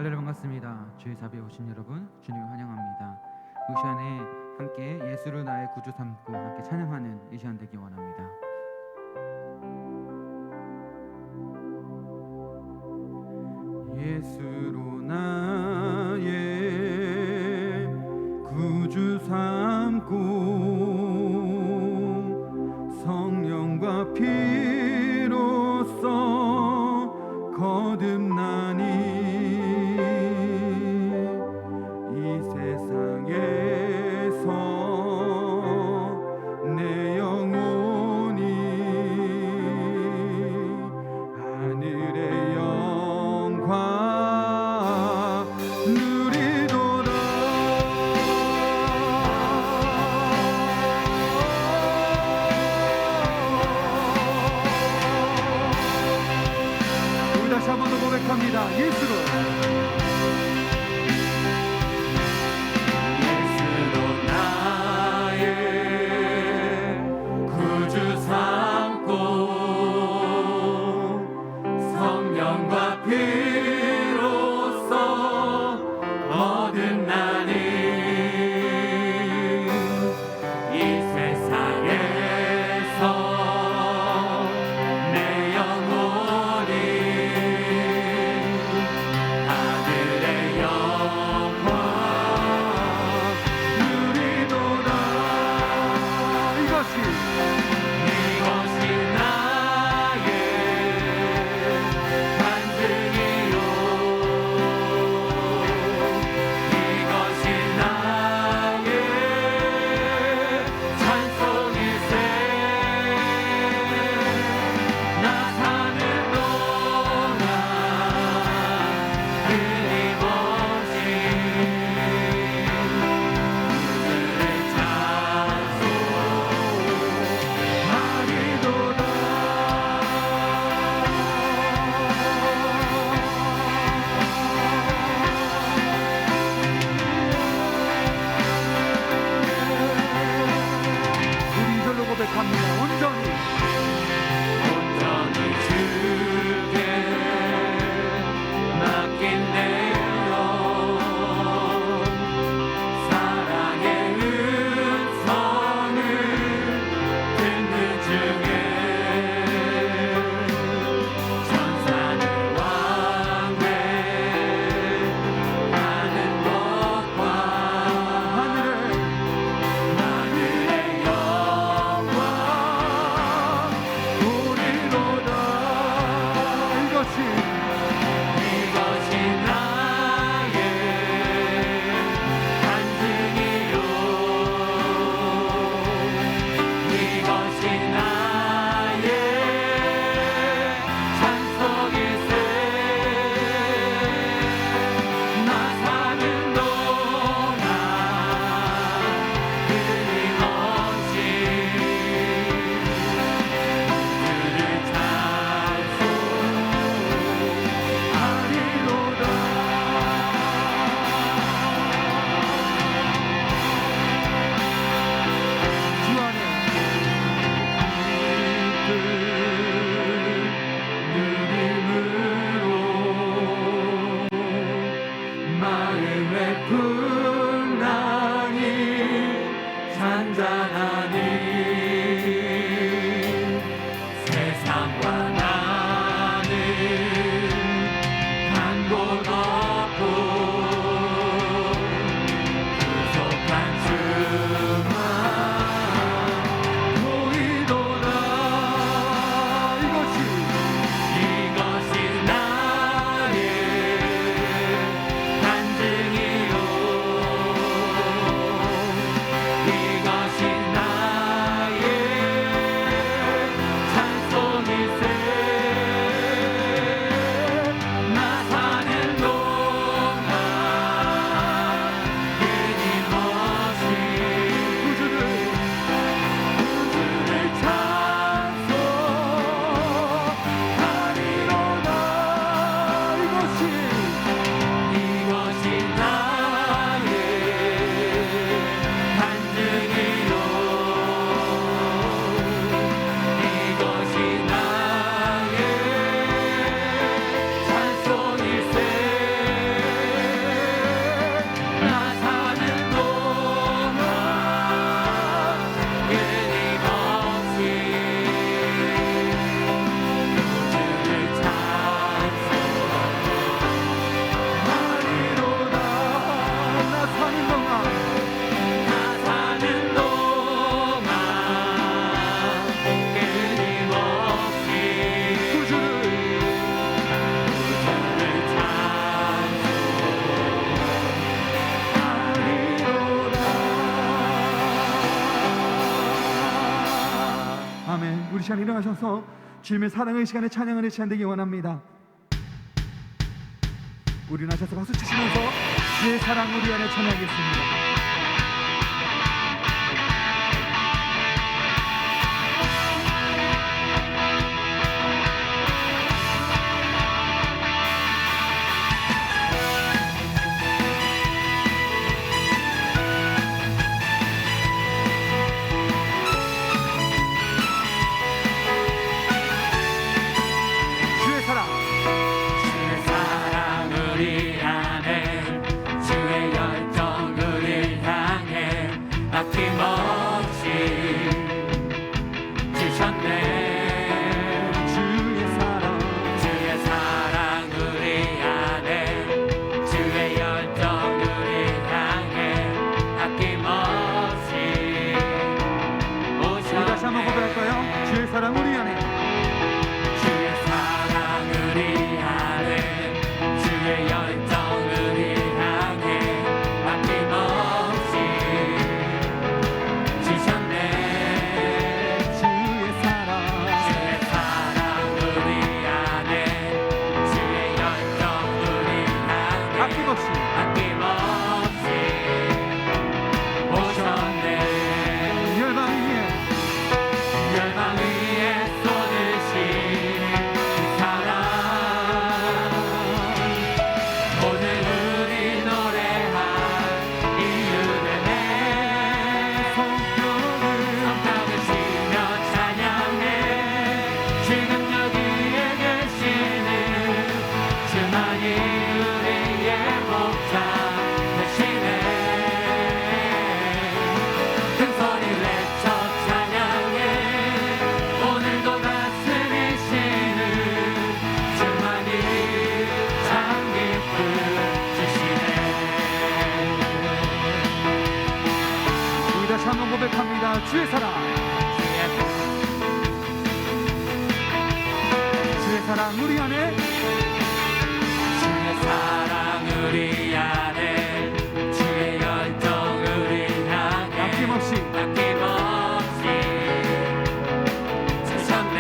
할렐루야, 반갑습니다. 주의 사비에 오신 여러분, 주님을 환영합니다. 이 시간에 함께 예수를 나의 구주 삼고 함께 찬양하는 이 시간 되기 원합니다. 예수로 나의 구주 삼고 성령과 피로써 거듭나니 이 세상에서 내 영혼이 하늘의 영광 누리도다. 우리 다시 한 번 더 고백합니다. 예수로 이것이 나의 아멘. 우리 시간 일어나셔서 주님의 사랑의 시간에 찬양하는 시간 되기 원합니다. 우리 일어나셔서 박수 치시면서 주의 사랑 우리 안에 찬양하겠습니다. 사랑 우리 안에 주의 사랑 우리 안에 주의 열정 우리 향해 아낌없이 주셨네. 주의 사랑 우리 안에 주의 열정 우리 향해 아낌없이 오셨네. 열방 위에 쏟으신 사랑 오늘 우리 노래할 이유는 내 손뼉을 치며 찬양해. 지금 여기에 계시는 주만이 우리의 목자 되시네. 큰 소리를 내쳐 찬양해. 오늘도 다스리시는 주만이 참 기쁘시네. 우리 다시 한번 고백합니다. 주의 사랑 우리 안에 주의 사랑 우리 안에 주의 열정 우리 향해 아낌없이 주셨네.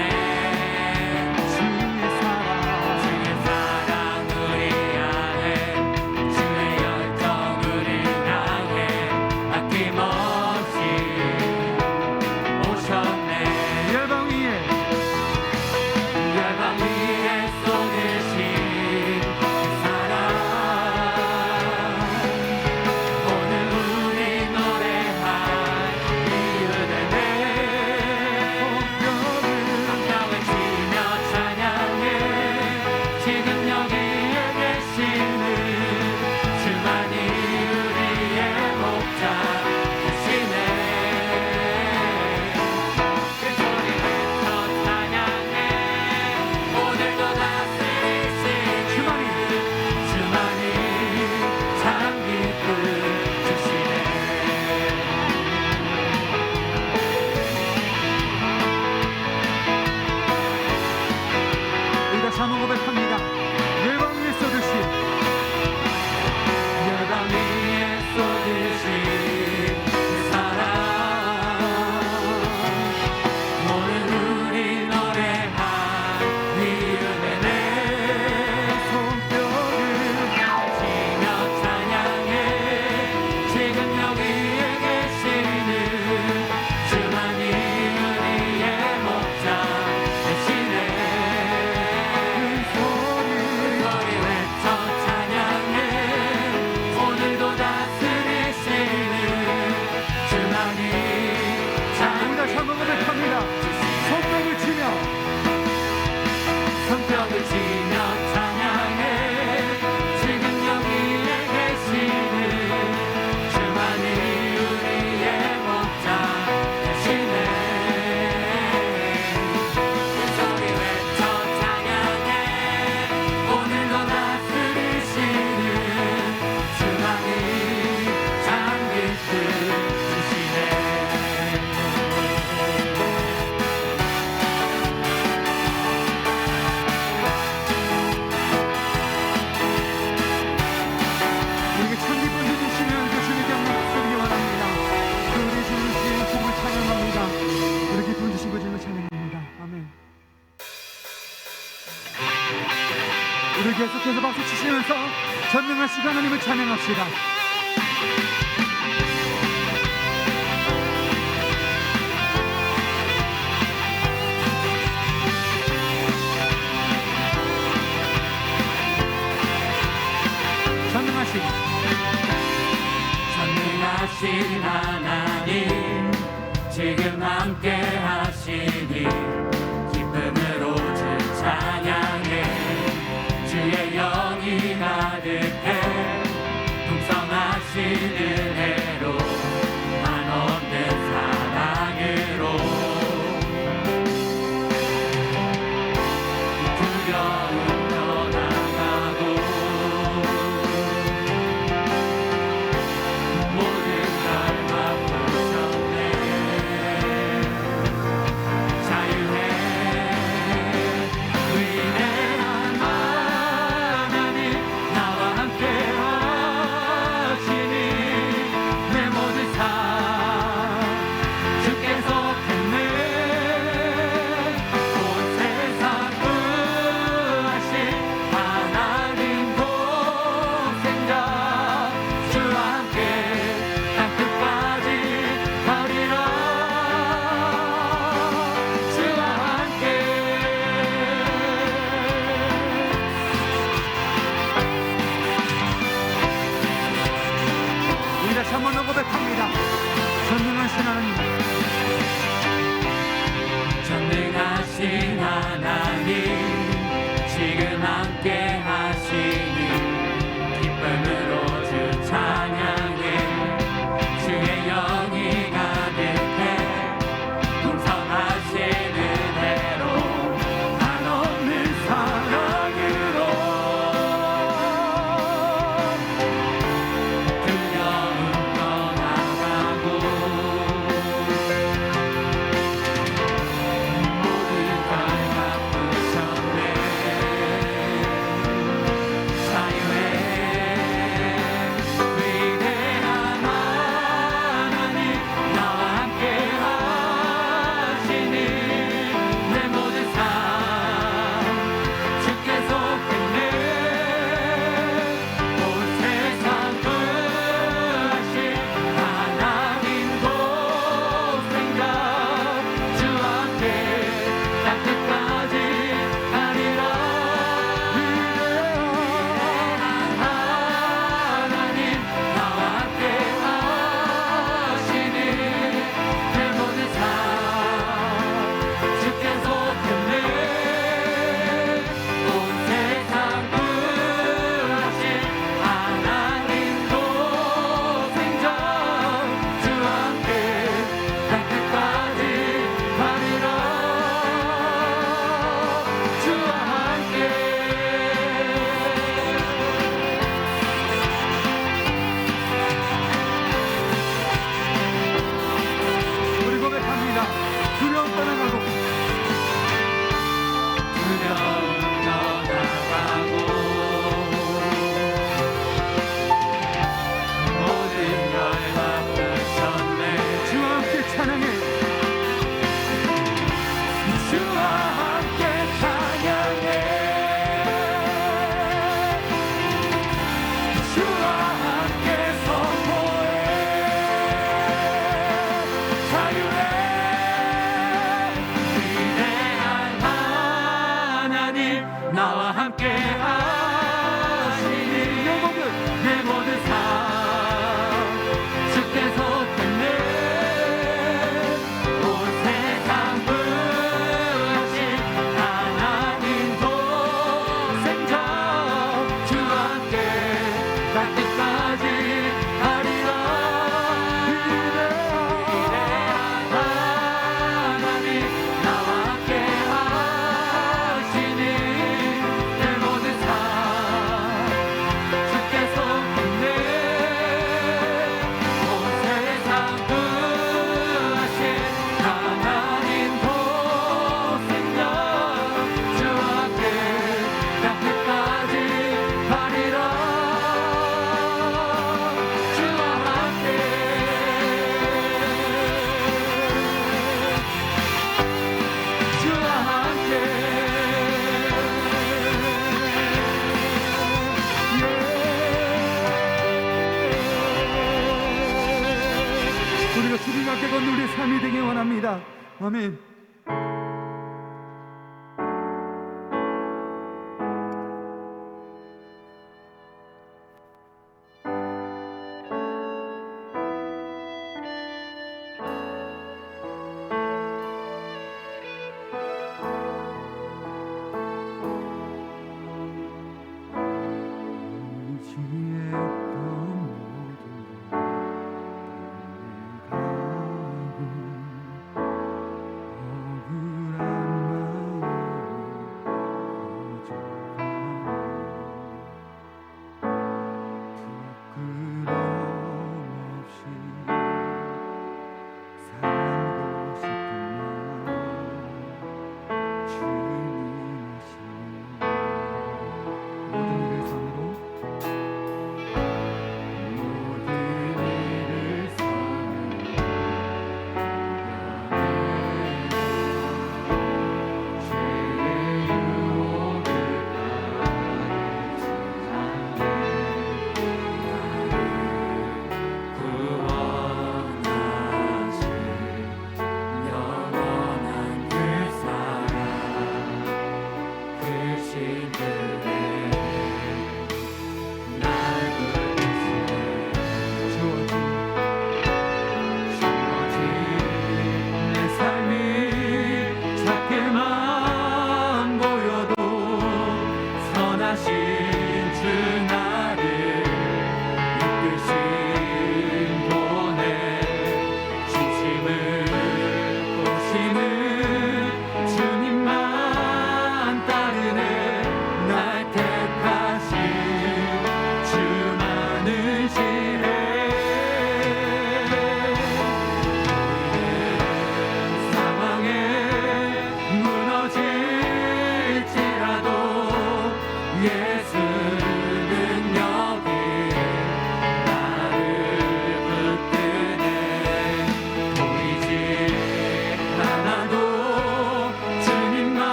주의 사랑 우리 안에 주의 열정 우리 향해 아낌없이 오셨네. 열방 위에 쏟으신 사랑 계속해서 박수 치시면서 전능하신 하나님을 찬양합시다. 전능하신 하나님 지금 함께 하시니 기쁨으로 주 찬양해 주의 영이 가득해 풍성하신 은혜로 한없는 사랑으로 두려움 떠나가고 한번 고백합니다. 전능하신 하나님, 전능하신 하나님 지금 함께 하시니 기쁨으로 주 찬양해 주의 영이 가득해 풍성하신 은혜로 한없는 사랑으로 나와 함께 하시니 내 모든 삶 주께서 끝내 온 세상 부으신 하나님 독생자 주와 함께 갈 때까지 하리라. 위대한 하나님 나와 함께 하시니 내 모든 삶 삶이 되기 원합니다. 아멘.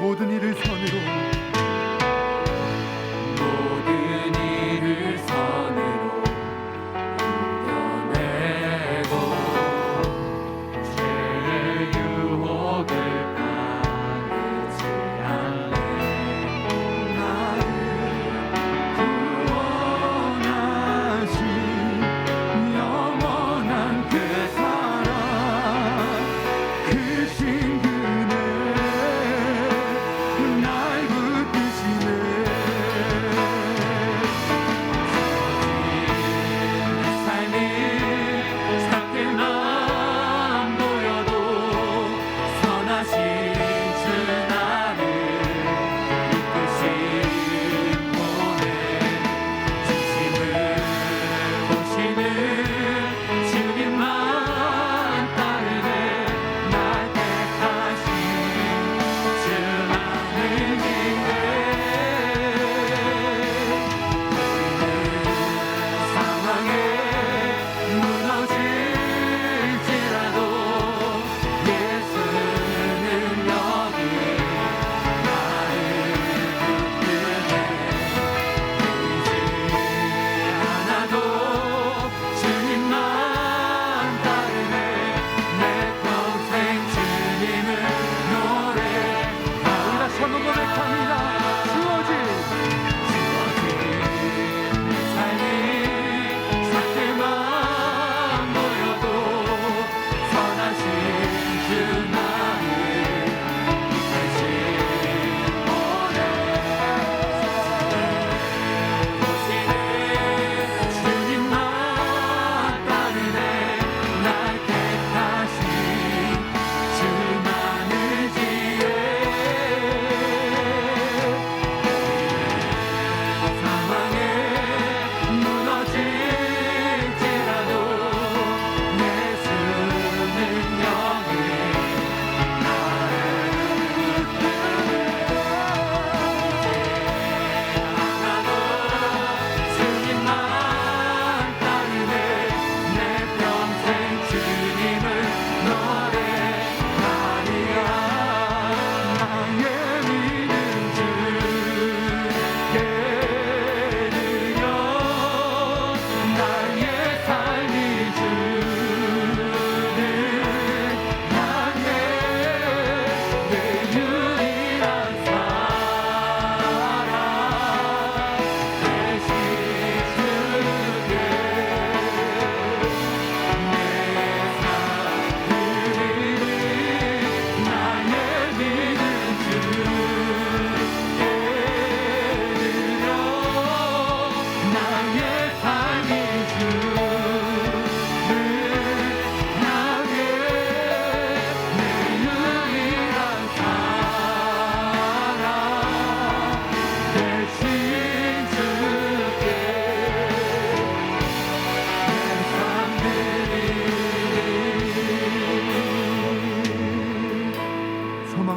모든 일을 선으로 이겨내고 죄의 유혹을 가리지 않네. 나를 구원하신 영원한 그 사랑 크신 그네 날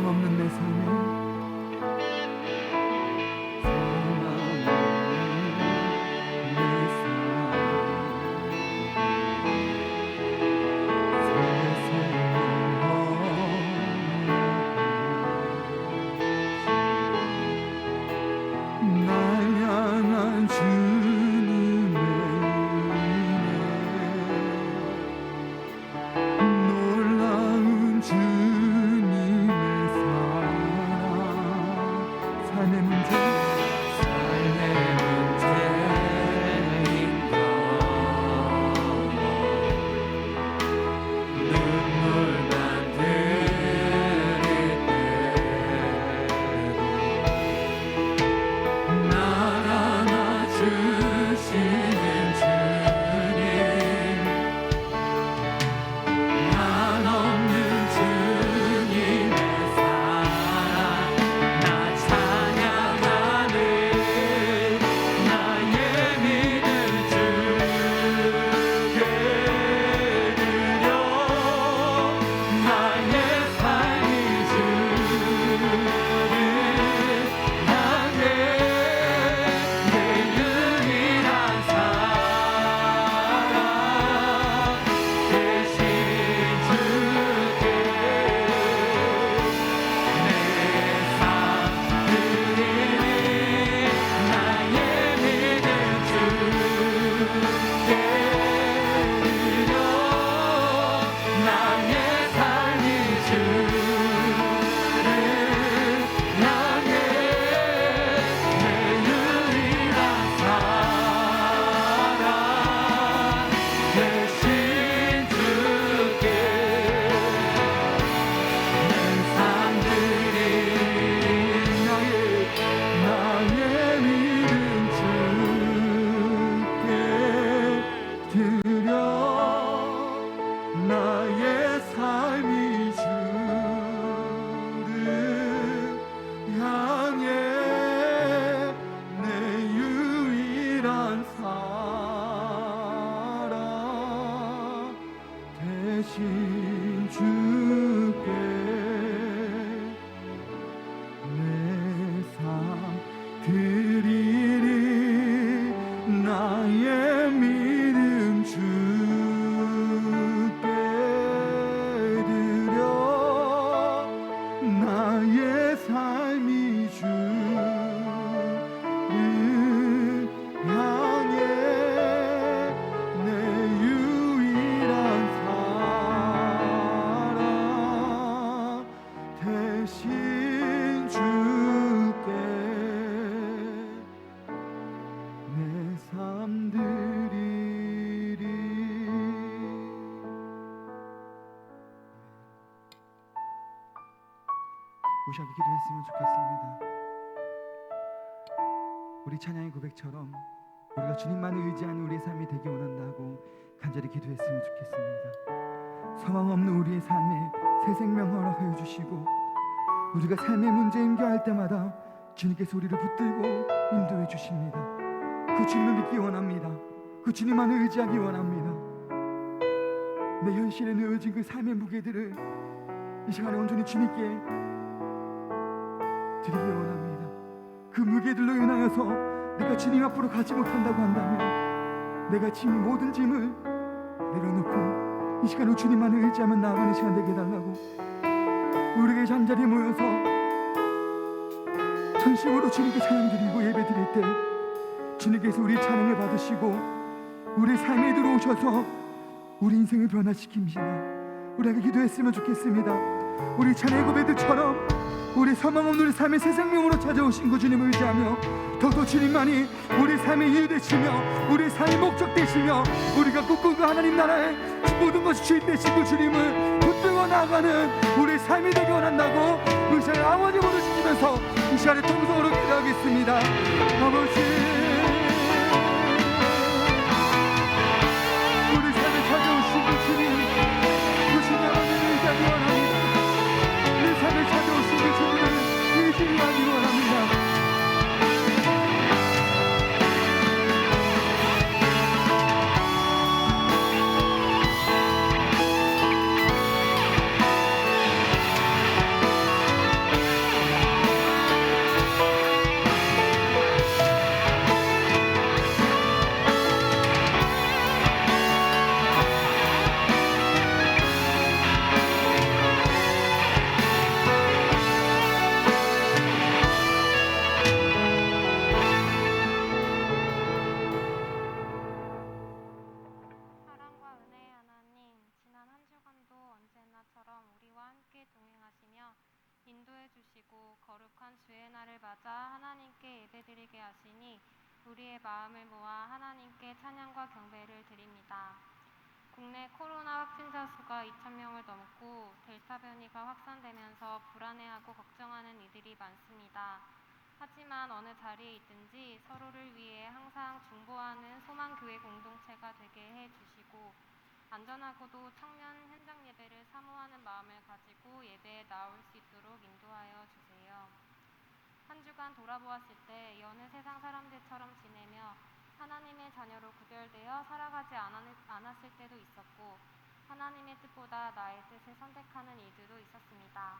소망 없는 내 삶에 소망 없는 내 삶 날 향한 주님의 은혜 놀라운 주님의 사랑 삶의 문제 눈물만 흐릴 때도 날 안아주시는 주님 한없는 주님의 사랑 나 찬양하는 나의 믿음 주께 드려 나의 삶이 주를 향해 내 유일한 사랑 대신 주께 내 삶 드리니 나의 믿음 주께 드려 나의 삶이 주를 향해 내 유일한 사랑 대신 주께 내 삶 드리니 나의 믿음 주께 드려 나의 삶이 주를 향해 내 유일한 사랑 대신 주께 내 삶 드리리 나의 믿음 주께 드려 나의 삶이 주를 향해 내 유일한 사랑 대신 주께 내 삶 드리리. 우리 함께 기도했으면 좋겠습니다. 우리 찬양의 고백처럼 우리가 주님만을 의지하는 우리의 삶이 되기 원한다고 간절히 기도했으면 좋겠습니다. 소망 없는 우리의 삶에 새 생명 허락하여 주시고 우리가 삶의 문제 임겨할 때마다 주님께서 우리를 붙들고 인도해 주십니다. 그 주님을 믿기 원합니다. 그 주님만을 의지하기 원합니다. 내 현실에 놓여진 그 삶의 무게들을 이 시간에 온전히 주님께 드리기 원합니다. 그 무게들로 인하여서 내가 주님 앞으로 가지 못한다고 한다면 내가 짐 모든 짐을 내려놓고 이 시간에 주님만을 의지하면 나아가는 시간 되게 해달라고 우리에게 잠자리에 모여서 전심으로 주님께 찬양 드리고 예배 드릴 때 주님께서 우리 찬양을 받으시고 우리 삶에 들어오셔서 우리 인생을 변화시킵니다. 우리에게 기도했으면 좋겠습니다. 우리 찬양의 고백들처럼 우리 소망 없는 우리 삶의 새 생명으로 찾아오신 그 주님을 의지하며 더더 주님만이 우리 삶의 이유 되시며 우리 삶의 목적 되시며 우리가 꿈꾸는 그 하나님 나라의 모든 것이 주인 되신 그 주님을 붙들고 나가는 우리 삶이 되기 원한다고 이 시간에 아버지 부르시면서 이 시간에 통성으로 기도하겠습니다. 아버지 우리 삶에 찾아오신 그 주님 그 주님 하나님을 의지하기 원합니다. 우리 삶에 찾아오신 그 주님을 의지하기 원합니다. 인도해 주시고 거룩한 주의 날을 맞아 하나님께 예배드리게 하시니 우리의 마음을 모아 하나님께 찬양과 경배를 드립니다. 국내 코로나 확진자 수가 2,000명을 넘고 델타 변이가 확산되면서 불안해하고 걱정하는 이들이 많습니다. 하지만 어느 자리에 있든지 서로를 위해 항상 중보하는 소망교회 공동체가 되게 해주시고 안전하고도 청년 현장 예배를 사모하는 마음을 가지고 예배에 나올 수 있도록 인도하여 주세요. 한 주간 돌아보았을 때 여느 세상 사람들처럼 지내며 하나님의 자녀로 구별되어 살아가지 않았을 때도 있었고 하나님의 뜻보다 나의 뜻을 선택하는 일들도 있었습니다.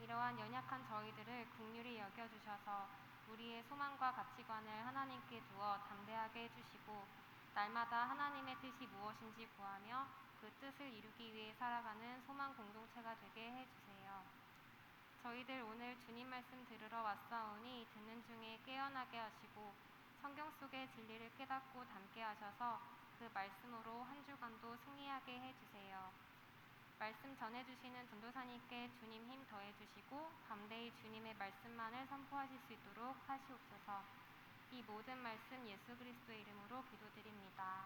이러한 연약한 저희들을 긍휼히 여겨주셔서 우리의 소망과 가치관을 하나님께 두어 담대하게 해주시고 날마다 하나님의 뜻이 무엇인지 구하며 그 뜻을 이루기 위해 살아가는 소망 공동체가 되게 해주세요. 저희들 오늘 주님 말씀 들으러 왔사오니 듣는 중에 깨어나게 하시고 성경 속의 진리를 깨닫고 담게 하셔서 그 말씀으로 한 주간도 승리하게 해주세요. 말씀 전해주시는 전도사님께 주님 힘 더해주시고 담대히 주님의 말씀만을 선포하실 수 있도록 하시옵소서. 이 모든 말씀 예수 그리스도의 이름으로 기도드립니다.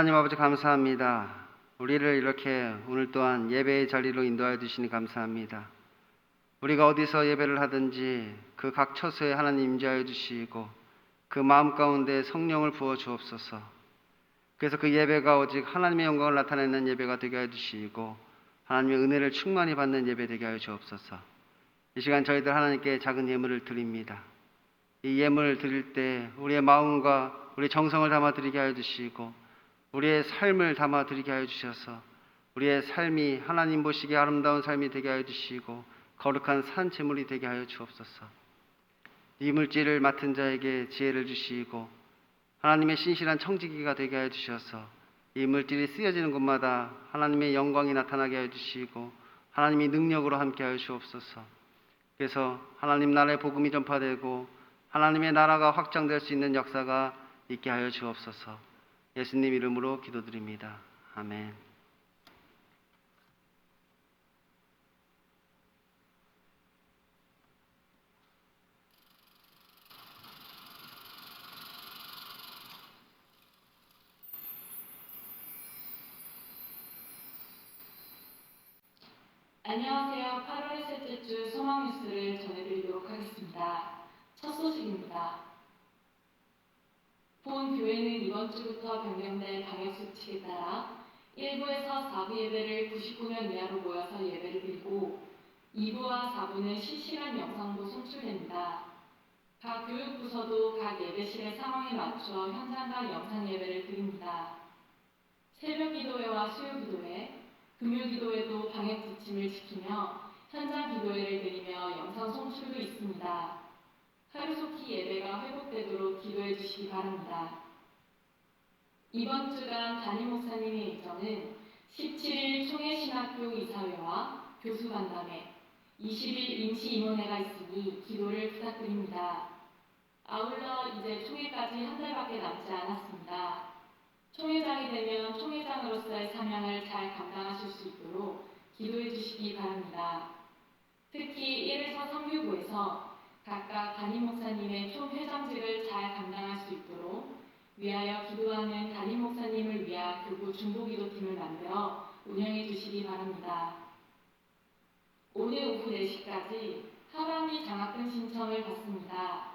하나님 아버지 감사합니다. 우리를 이렇게 오늘 또한 예배의 자리로 인도하여 주시니 감사합니다. 우리가 어디서 예배를 하든지 그 각 처소에 하나님 임재하여 주시고 그 마음 가운데 성령을 부어 주옵소서. 그래서 그 예배가 오직 하나님의 영광을 나타내는 예배가 되게 하여 주시고 하나님의 은혜를 충만히 받는 예배 되게 하여 주옵소서. 이 시간 저희들 하나님께 작은 예물을 드립니다. 이 예물을 드릴 때 우리의 마음과 우리 정성을 담아 드리게 하여 주시고 우리의 삶을 담아 드리게 하여 주셔서 우리의 삶이 하나님 보시기에 아름다운 삶이 되게 하여 주시고 거룩한 산 제물이 되게 하여 주옵소서. 이 물질을 맡은 자에게 지혜를 주시고 하나님의 신실한 청지기가 되게 하여 주셔서 이 물질이 쓰여지는 곳마다 하나님의 영광이 나타나게 하여 주시고 하나님이 능력으로 함께 하여 주옵소서. 그래서 하나님 나라의 복음이 전파되고 하나님의 나라가 확장될 수 있는 역사가 있게 하여 주옵소서. 예수님 이름으로 기도드립니다. 아멘. 안녕하세요. 8월 셋째 주 소망 뉴스를 전해드리도록 하겠습니다. 첫 소식입니다. 본 교회는 이번 주부터 변경된 방역수칙에 따라 1부에서 4부 예배를 99명 이하로 모여서 예배를 드리고 2부와 4부는 실시간 영상으로 송출됩니다. 각 교육부서도 각 예배실의 상황에 맞춰 현장과 영상 예배를 드립니다. 새벽 기도회와 수요 기도회, 금요 기도회도 방역 지침을 지키며 현장 기도회를 드리며 영상 송출도 있습니다. 하루속히 예배가 회복되도록 기도해 주시기 바랍니다. 이번 주간 담임 목사님의 일정은 17일 총회신학교 이사회와 교수간담회, 20일 임시임원회가 있으니 기도를 부탁드립니다. 아울러 이제 총회까지 한 달밖에 남지 않았습니다. 총회장이 되면 총회장으로서의 사명을 잘 감당하실 수 있도록 기도해 주시기 바랍니다. 특히 1에서 3교구에서 각각 담임 목사님의 총회장직을 잘 감당할 수 있도록 위하여 기도하는 담임 목사님을 위한 교구 중보기도팀을 만들어 운영해 주시기 바랍니다. 오늘 오후 4시까지 하반기 장학금 신청을 받습니다.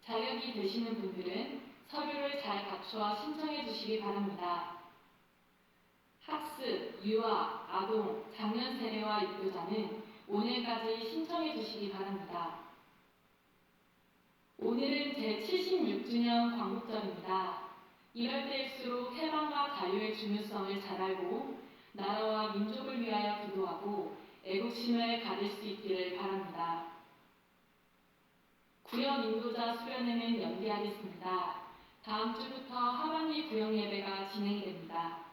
자격이 되시는 분들은 서류를 잘 갖추어 신청해 주시기 바랍니다. 학습, 유아, 아동, 장년 세대와 입교자는 오늘까지 신청해 주시기 바랍니다. 오늘은 제76주년 광복절입니다. 이럴 때일수록 해방과 자유의 중요성을 잘 알고 나라와 민족을 위하여 기도하고 애국심을 가질 수 있기를 바랍니다. 구역 인도자 수련회는 연기하겠습니다. 다음 주부터 하반기 구역 예배가 진행이 됩니다.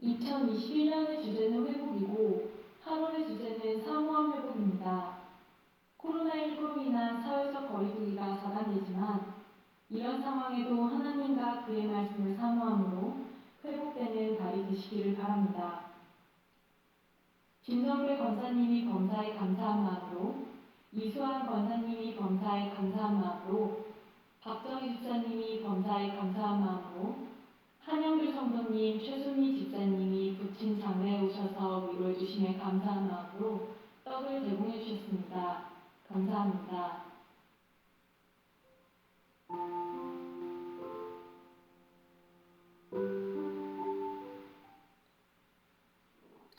2021년의 주제는 회복이고 8월의 주제는 사모함 회복입니다. 코로나19로 인한 사회적 거리두기가 차단되지만 이런 상황에도 하나님과 그의 말씀을 사모함으로 회복되는 달이 되시기를 바랍니다. 김성배 권사님이 범사에 감사한 마음으로, 이수환 권사님이 범사에 감사한 마음으로, 박정희 집사님이 범사에 감사한 마음으로, 한영규 성도님, 최순미 집사님이 부친 장례에 오셔서 위로해 주심에 감사한 마음으로 떡을 제공해 주셨습니다. 감사합니다.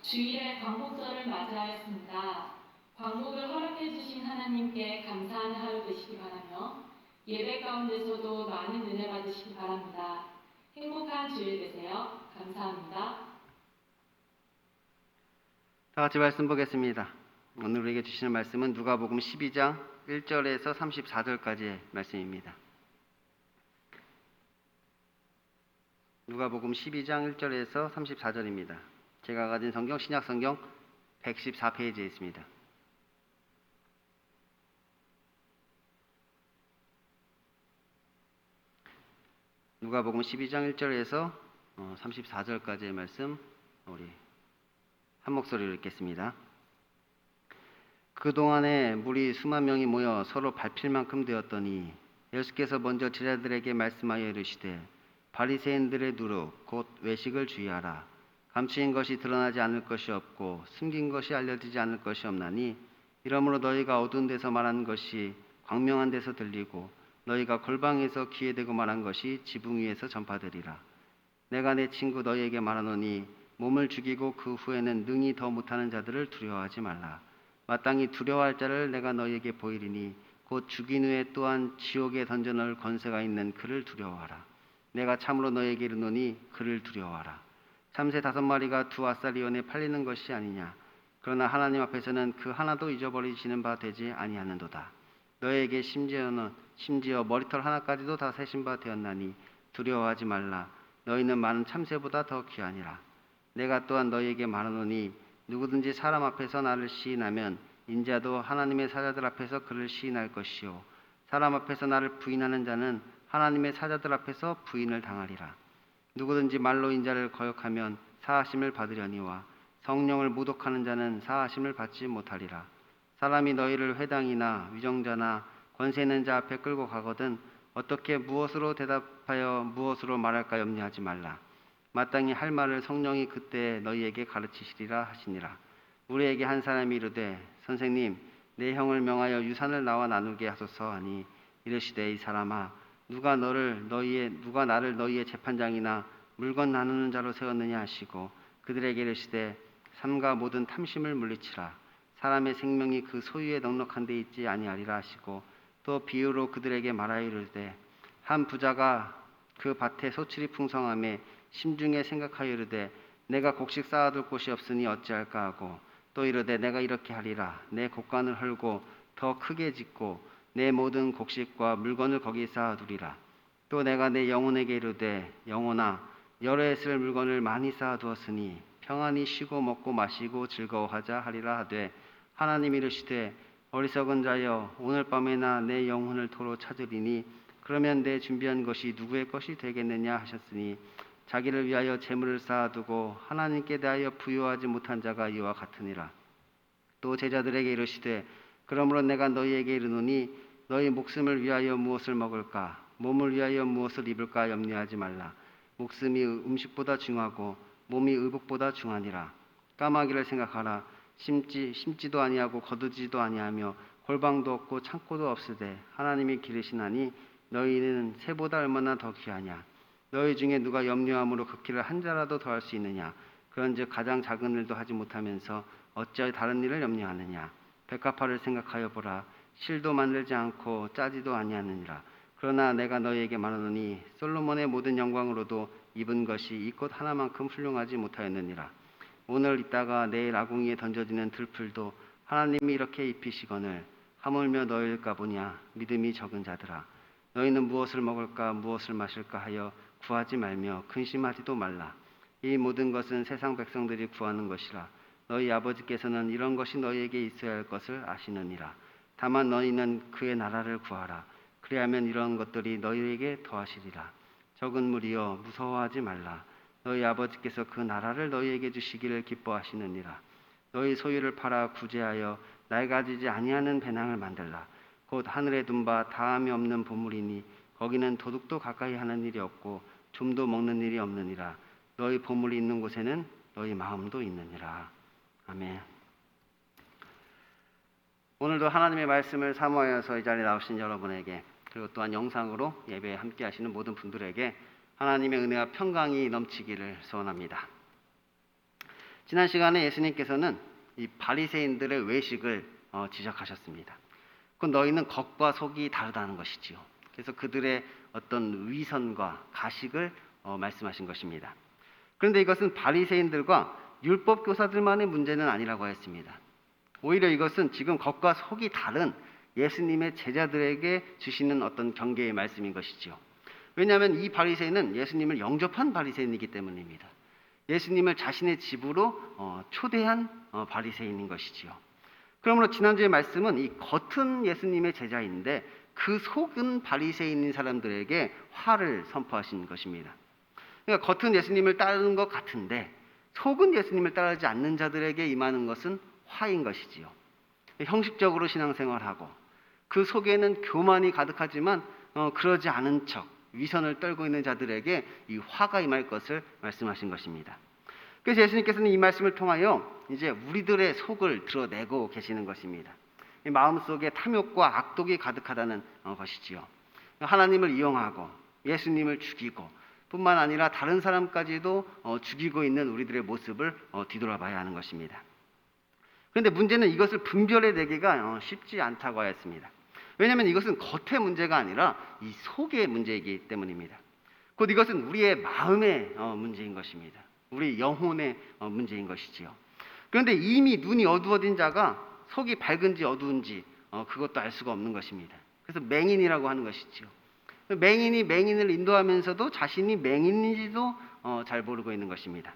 주일에 광복절을 맞이하였습니다. 광복을 허락해 주신 하나님께 감사하는 하루 되시기 바라며 예배 가운데서도 많은 은혜 받으시기 바랍니다. 행복한 주일 되세요. 감사합니다. 다 같이 말씀 보겠습니다. 오늘 우리에게 주시는 말씀은 누가복음 12장 1절에서 34절까지의 말씀입니다. 누가복음 12장 1절에서 34절입니다. 제가 가진 성경 신약성경 114페이지에 있습니다. 누가복음 12장 1절에서 34절까지의 말씀 우리 한 목소리로 읽겠습니다. 그동안에 무리 수만 명이 모여 서로 밟힐 만큼 되었더니 예수께서 먼저 제자들에게 말씀하여 이르시되 바리새인들의 누룩 곧 외식을 주의하라. 감추인 것이 드러나지 않을 것이 없고 숨긴 것이 알려지지 않을 것이 없나니 이러므로 너희가 어두운 데서 말하는 것이 광명한 데서 들리고 너희가 골방에서 귀에 대고 말한 것이 지붕 위에서 전파되리라. 내가 내 친구 너희에게 말하노니 몸을 죽이고 그 후에는 능히 더 못하는 자들을 두려워하지 말라. 마땅히 두려워할 자를 내가 너희에게 보이리니 곧 죽인 후에 또한 지옥에 던져 넣을 권세가 있는 그를 두려워하라. 내가 참으로 너희에게 이르노니 그를 두려워하라. 참새 5마리가 2아사리온에 팔리는 것이 아니냐. 그러나 하나님 앞에서는 그 하나도 잊어버리시는 바 되지 아니하는도다. 너희에게 심지어 머리털 하나까지도 다 세신 바 되었나니 두려워하지 말라. 너희는 많은 참새보다 더 귀하니라. 내가 또한 너희에게 말하노니 누구든지 사람 앞에서 나를 시인하면 인자도 하나님의 사자들 앞에서 그를 시인할 것이요 사람 앞에서 나를 부인하는 자는 하나님의 사자들 앞에서 부인을 당하리라. 누구든지 말로 인자를 거역하면 사하심을 받으려니와 성령을 모독하는 자는 사하심을 받지 못하리라. 사람이 너희를 회당이나 위정자나 권세 있는 자 앞에 끌고 가거든 어떻게 무엇으로 대답하여 무엇으로 말할까 염려하지 말라. 마땅히 할 말을 성령이 그때 너희에게 가르치시리라 하시니라. 우리에게 한 사람이 이르되 선생님 내 형을 명하여 유산을 나와 나누게 하소서 하니 이르시되 이 사람아 누가 나를 너희의 재판장이나 물건 나누는 자로 세웠느냐 하시고 그들에게 이르시되 삼가 모든 탐심을 물리치라. 사람의 생명이 그 소유에 넉넉한 데 있지 아니하리라 하시고 또 비유로 그들에게 말하여 이르되 한 부자가 그 밭에 소출이 풍성함에 심중에 생각하여 이르되 내가 곡식 쌓아둘 곳이 없으니 어찌할까 하고 또 이르되 내가 이렇게 하리라. 내 곡간을 헐고 더 크게 짓고 내 모든 곡식과 물건을 거기 쌓아두리라. 또 내가 내 영혼에게 이르되 영혼아 여러 해 쓸 물건을 많이 쌓아두었으니 평안히 쉬고 먹고 마시고 즐거워하자 하리라 하되 하나님이 이르시되 어리석은 자여 오늘 밤에나 내 영혼을 도로 찾으리니 그러면 내 준비한 것이 누구의 것이 되겠느냐 하셨으니 자기를 위하여 재물을 쌓아두고 하나님께 대하여 부요하지 못한 자가 이와 같으니라. 또 제자들에게 이르시되 그러므로 내가 너희에게 이르노니 너희 목숨을 위하여 무엇을 먹을까 몸을 위하여 무엇을 입을까 염려하지 말라. 목숨이 음식보다 중하고 몸이 의복보다 중하니라. 까마귀를 생각하라. 심지도 아니하고 거두지도 아니하며 골방도 없고 창고도 없으되 하나님이 기르시나니 너희는 새보다 얼마나 더 귀하냐. 너희 중에 누가 염려함으로 그 길을 한 자라도 더할 수 있느냐. 그런즉 가장 작은 일도 하지 못하면서 어찌하여 다른 일을 염려하느냐. 백합화를 생각하여 보라. 실도 만들지 않고 짜지도 아니하느니라. 그러나 내가 너희에게 말하노니 솔로몬의 모든 영광으로도 입은 것이 이 꽃 하나만큼 훌륭하지 못하였느니라. 오늘 있다가 내일 아궁이에 던져지는 들풀도 하나님이 이렇게 입히시거늘 하물며 너희일까 보냐. 믿음이 적은 자들아. 너희는 무엇을 먹을까 무엇을 마실까 하여 구하지 말며 근심하지도 말라. 이 모든 것은 세상 백성들이 구하는 것이라. 너희 아버지께서는 이런 것이 너희에게 있어야 할 것을 아시느니라. 다만 너희는 그의 나라를 구하라. 그리하면 이런 것들이 너희에게 더하시리라. 적은 무리여 무서워하지 말라. 너희 아버지께서 그 나라를 너희에게 주시기를 기뻐하시느니라. 너희 소유를 팔아 구제하여 낡아지지 아니하는 배낭을 만들라. 곧 하늘에 둔 바 다함이 없는 보물이니 거기는 도둑도 가까이 하는 일이 없고 좀도 먹는 일이 없느니라. 너희 보물이 있는 곳에는 너희 마음도 있느니라. 아멘. 오늘도 하나님의 말씀을 사모하여서 이 자리에 나오신 여러분에게 그리고 또한 영상으로 예배에 함께 하시는 모든 분들에게 하나님의 은혜와 평강이 넘치기를 소원합니다. 지난 시간에 예수님께서는 이 바리새인들의 외식을 지적하셨습니다. 그 너희는 겉과 속이 다르다는 것이지요. 그래서 그들의 어떤 위선과 가식을 말씀하신 것입니다. 그런데 이것은 바리새인들과 율법 교사들만의 문제는 아니라고 했습니다. 오히려 이것은 지금 겉과 속이 다른 예수님의 제자들에게 주시는 어떤 경계의 말씀인 것이지요. 왜냐하면 이 바리새인은 예수님을 영접한 바리새인이기 때문입니다. 예수님을 자신의 집으로 초대한 바리새인인 것이지요. 그러므로 지난주의 말씀은 이 겉은 예수님의 제자인데 그 속은 바리새인인 사람들에게 화를 선포하신 것입니다. 그러니까 겉은 예수님을 따르는 것 같은데 속은 예수님을 따르지 않는 자들에게 임하는 것은 화인 것이지요. 형식적으로 신앙생활하고 그 속에는 교만이 가득하지만 그러지 않은 척 위선을 떨고 있는 자들에게 이 화가 임할 것을 말씀하신 것입니다. 그래서 예수님께서는 이 말씀을 통하여 이제 우리들의 속을 드러내고 계시는 것입니다. 이 마음속에 탐욕과 악독이 가득하다는 것이지요. 하나님을 이용하고 예수님을 죽이고 뿐만 아니라 다른 사람까지도 죽이고 있는 우리들의 모습을 뒤돌아봐야 하는 것입니다. 그런데 문제는 이것을 분별해내기가 쉽지 않다고 하였습니다. 왜냐하면 이것은 겉의 문제가 아니라 이 속의 문제이기 때문입니다. 곧 이것은 우리의 마음의 문제인 것입니다. 우리 영혼의 문제인 것이지요. 그런데 이미 눈이 어두워진 자가 속이 밝은지 어두운지 그것도 알 수가 없는 것입니다. 그래서 맹인이라고 하는 것이지요. 맹인이 맹인을 인도하면서도 자신이 맹인인지도 잘 모르고 있는 것입니다.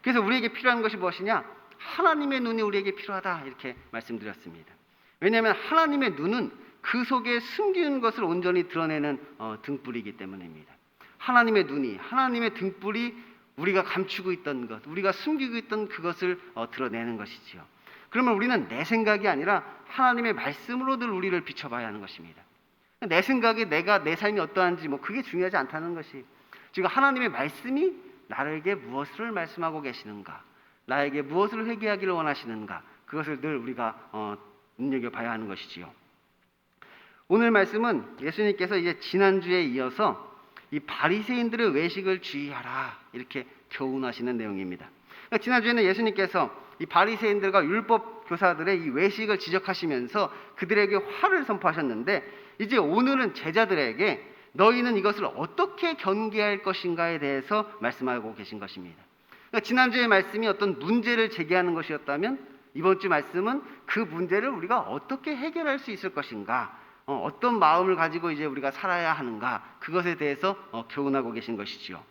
그래서 우리에게 필요한 것이 무엇이냐? 하나님의 눈이 우리에게 필요하다 이렇게 말씀드렸습니다. 왜냐하면 하나님의 눈은 그 속에 숨기는 것을 온전히 드러내는 등불이기 때문입니다. 하나님의 눈이, 하나님의 등불이 우리가 감추고 있던 것, 우리가 숨기고 있던 그것을 드러내는 것이지요. 그러면 우리는 내 생각이 아니라 하나님의 말씀으로 늘 우리를 비춰봐야 하는 것입니다. 내 생각이 내 삶이 어떠한지 그게 중요하지 않다는 것이 지금 하나님의 말씀이 나에게 무엇을 말씀하고 계시는가, 나에게 무엇을 회개하기를 원하시는가, 그것을 늘 우리가 눈여겨봐야 하는 것이지요. 오늘 말씀은 예수님께서 이제 지난주에 이어서 이 바리새인들의 외식을 주의하라 이렇게 교훈하시는 내용입니다. 그러니까 지난주에는 예수님께서 이 바리새인들과 율법 교사들의 이 외식을 지적하시면서 그들에게 화를 선포하셨는데 이제 오늘은 제자들에게 너희는 이것을 어떻게 경계할 것인가에 대해서 말씀하고 계신 것입니다. 그러니까 지난주의 말씀이 어떤 문제를 제기하는 것이었다면 이번 주 말씀은 그 문제를 우리가 어떻게 해결할 수 있을 것인가, 어떤 마음을 가지고 이제 우리가 살아야 하는가, 그것에 대해서 교훈하고 계신 것이지요.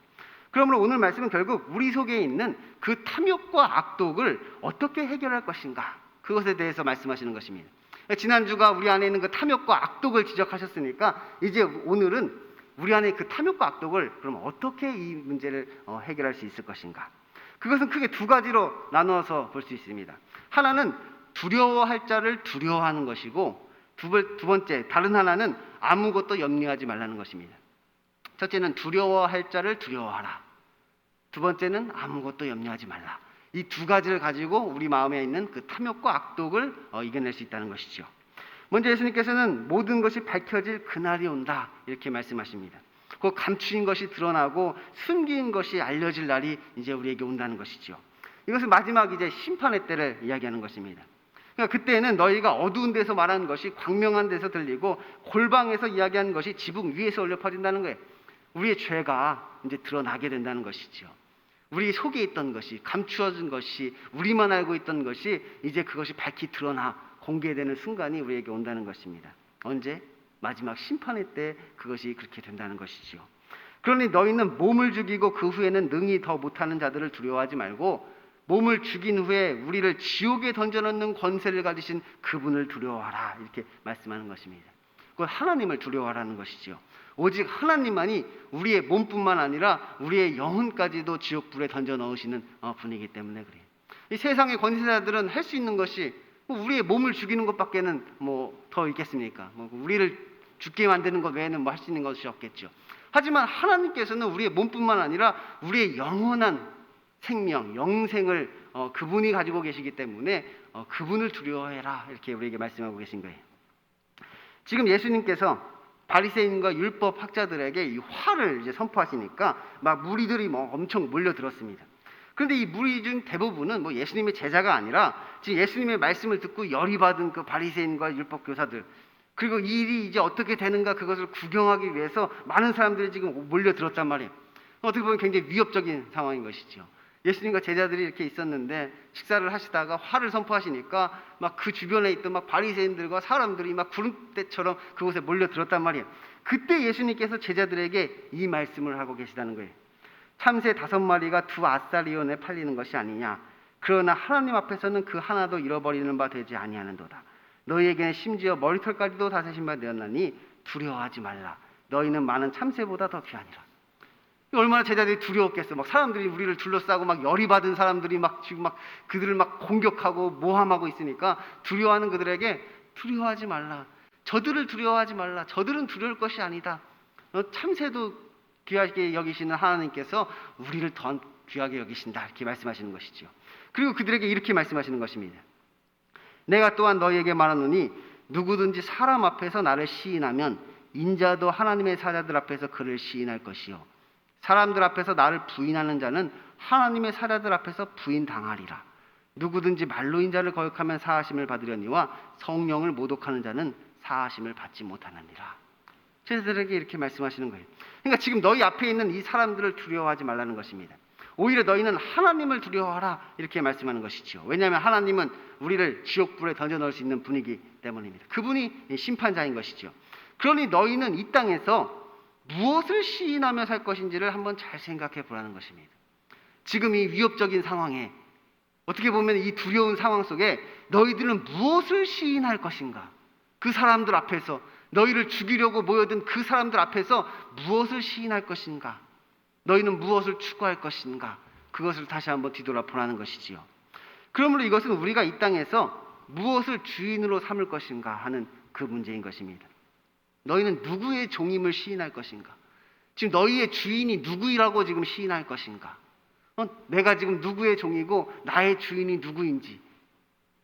그러므로 오늘 말씀은 결국 우리 속에 있는 그 탐욕과 악독을 어떻게 해결할 것인가, 그것에 대해서 말씀하시는 것입니다. 지난주가 우리 안에 있는 그 탐욕과 악독을 지적하셨으니까 이제 오늘은 우리 안에 그 탐욕과 악독을 그럼 어떻게 이 문제를 해결할 수 있을 것인가? 그것은 크게 두 가지로 나누어서 볼 수 있습니다. 하나는 두려워할 자를 두려워하는 것이고 두 번째 다른 하나는 아무것도 염려하지 말라는 것입니다. 첫째는 두려워할 자를 두려워하라. 두 번째는 아무것도 염려하지 말라. 이 두 가지를 가지고 우리 마음에 있는 그 탐욕과 악독을 이겨낼 수 있다는 것이죠. 먼저 예수님께서는 모든 것이 밝혀질 그날이 온다 이렇게 말씀하십니다. 그 감추인 것이 드러나고 숨긴 것이 알려질 날이 이제 우리에게 온다는 것이죠. 이것은 마지막 이제 심판의 때를 이야기하는 것입니다. 그러니까 그때는 너희가 어두운 데서 말하는 것이 광명한 데서 들리고 골방에서 이야기하는 것이 지붕 위에서 올려 퍼진다는 거예요. 우리의 죄가 이제 드러나게 된다는 것이죠. 우리 속에 있던 것이 감추어진 것이 우리만 알고 있던 것이 이제 그것이 밝히 드러나 공개되는 순간이 우리에게 온다는 것입니다. 언제? 마지막 심판의 때 그것이 그렇게 된다는 것이지요. 그러니 너희는 몸을 죽이고 그 후에는 능히 더 못하는 자들을 두려워하지 말고 몸을 죽인 후에 우리를 지옥에 던져넣는 권세를 가지신 그분을 두려워하라 이렇게 말씀하는 것입니다. 그건 하나님을 두려워하라는 것이지요. 오직 하나님만이 우리의 몸뿐만 아니라 우리의 영혼까지도 지옥불에 던져 넣으시는 분이기 때문에 그래요. 이 세상의 권세자들은 할 수 있는 것이 우리의 몸을 죽이는 것밖에는 더 있겠습니까? 우리를 죽게 만드는 것 외에는 할 수 있는 것이 없겠죠. 하지만 하나님께서는 우리의 몸뿐만 아니라 우리의 영원한 생명, 영생을 그분이 가지고 계시기 때문에 그분을 두려워해라 이렇게 우리에게 말씀하고 계신 거예요. 지금 예수님께서 바리새인과 율법 학자들에게 이 화를 이제 선포하시니까 막 무리들이 엄청 몰려들었습니다. 그런데 이 무리 중 대부분은 예수님의 제자가 아니라 지금 예수님의 말씀을 듣고 열이 받은 그 바리새인과 율법 교사들, 그리고 이 일이 이제 어떻게 되는가 그것을 구경하기 위해서 많은 사람들이 지금 몰려들었단 말이에요. 어떻게 보면 굉장히 위협적인 상황인 것이죠. 예수님과 제자들이 이렇게 있었는데 식사를 하시다가 화를 선포하시니까 막 그 주변에 있던 막 바리새인들과 사람들이 막 구름대처럼 그곳에 몰려들었단 말이에요. 그때 예수님께서 제자들에게 이 말씀을 하고 계시다는 거예요. 참새 5마리가 2 아사리온에 팔리는 것이 아니냐. 그러나 하나님 앞에서는 그 하나도 잃어버리는 바 되지 아니하는도다. 너희에게는 심지어 머리털까지도 다 세신 바 되었나니 두려워하지 말라. 너희는 많은 참새보다 더 귀하니라. 얼마나 제자들이 두려웠겠어. 막 사람들이 우리를 둘러싸고 막 열이 받은 사람들이 막 지금 막 그들을 막 공격하고 모함하고 있으니까 두려워하는 그들에게 두려워하지 말라. 저들을 두려워하지 말라. 저들은 두려울 것이 아니다. 참새도 귀하게 여기시는 하나님께서 우리를 더 귀하게 여기신다. 이렇게 말씀하시는 것이죠. 그리고 그들에게 이렇게 말씀하시는 것입니다. 내가 또한 너희에게 말하노니 누구든지 사람 앞에서 나를 시인하면 인자도 하나님의 사자들 앞에서 그를 시인할 것이요 사람들 앞에서 나를 부인하는 자는 하나님의 사자들 앞에서 부인당하리라. 누구든지 말로 인자를 거역하면 사하심을 받으려니와 성령을 모독하는 자는 사하심을 받지 못하느니라. 제자들에게 이렇게 말씀하시는 거예요. 그러니까 지금 너희 앞에 있는 이 사람들을 두려워하지 말라는 것입니다. 오히려 너희는 하나님을 두려워하라 이렇게 말씀하는 것이죠. 왜냐하면 하나님은 우리를 지옥불에 던져 넣을 수 있는 분이기 때문입니다. 그분이 심판자인 것이죠. 그러니 너희는 이 땅에서 무엇을 시인하며 살 것인지를 한번 잘 생각해 보라는 것입니다. 지금 이 위협적인 상황에 어떻게 보면 이 두려운 상황 속에 너희들은 무엇을 시인할 것인가? 그 사람들 앞에서 너희를 죽이려고 모여든 그 사람들 앞에서 무엇을 시인할 것인가? 너희는 무엇을 추구할 것인가? 그것을 다시 한번 뒤돌아보라는 것이지요. 그러므로 이것은 우리가 이 땅에서 무엇을 주인으로 삼을 것인가 하는 그 문제인 것입니다. 너희는 누구의 종임을 시인할 것인가? 지금 너희의 주인이 누구이라고 지금 시인할 것인가? 내가 지금 누구의 종이고 나의 주인이 누구인지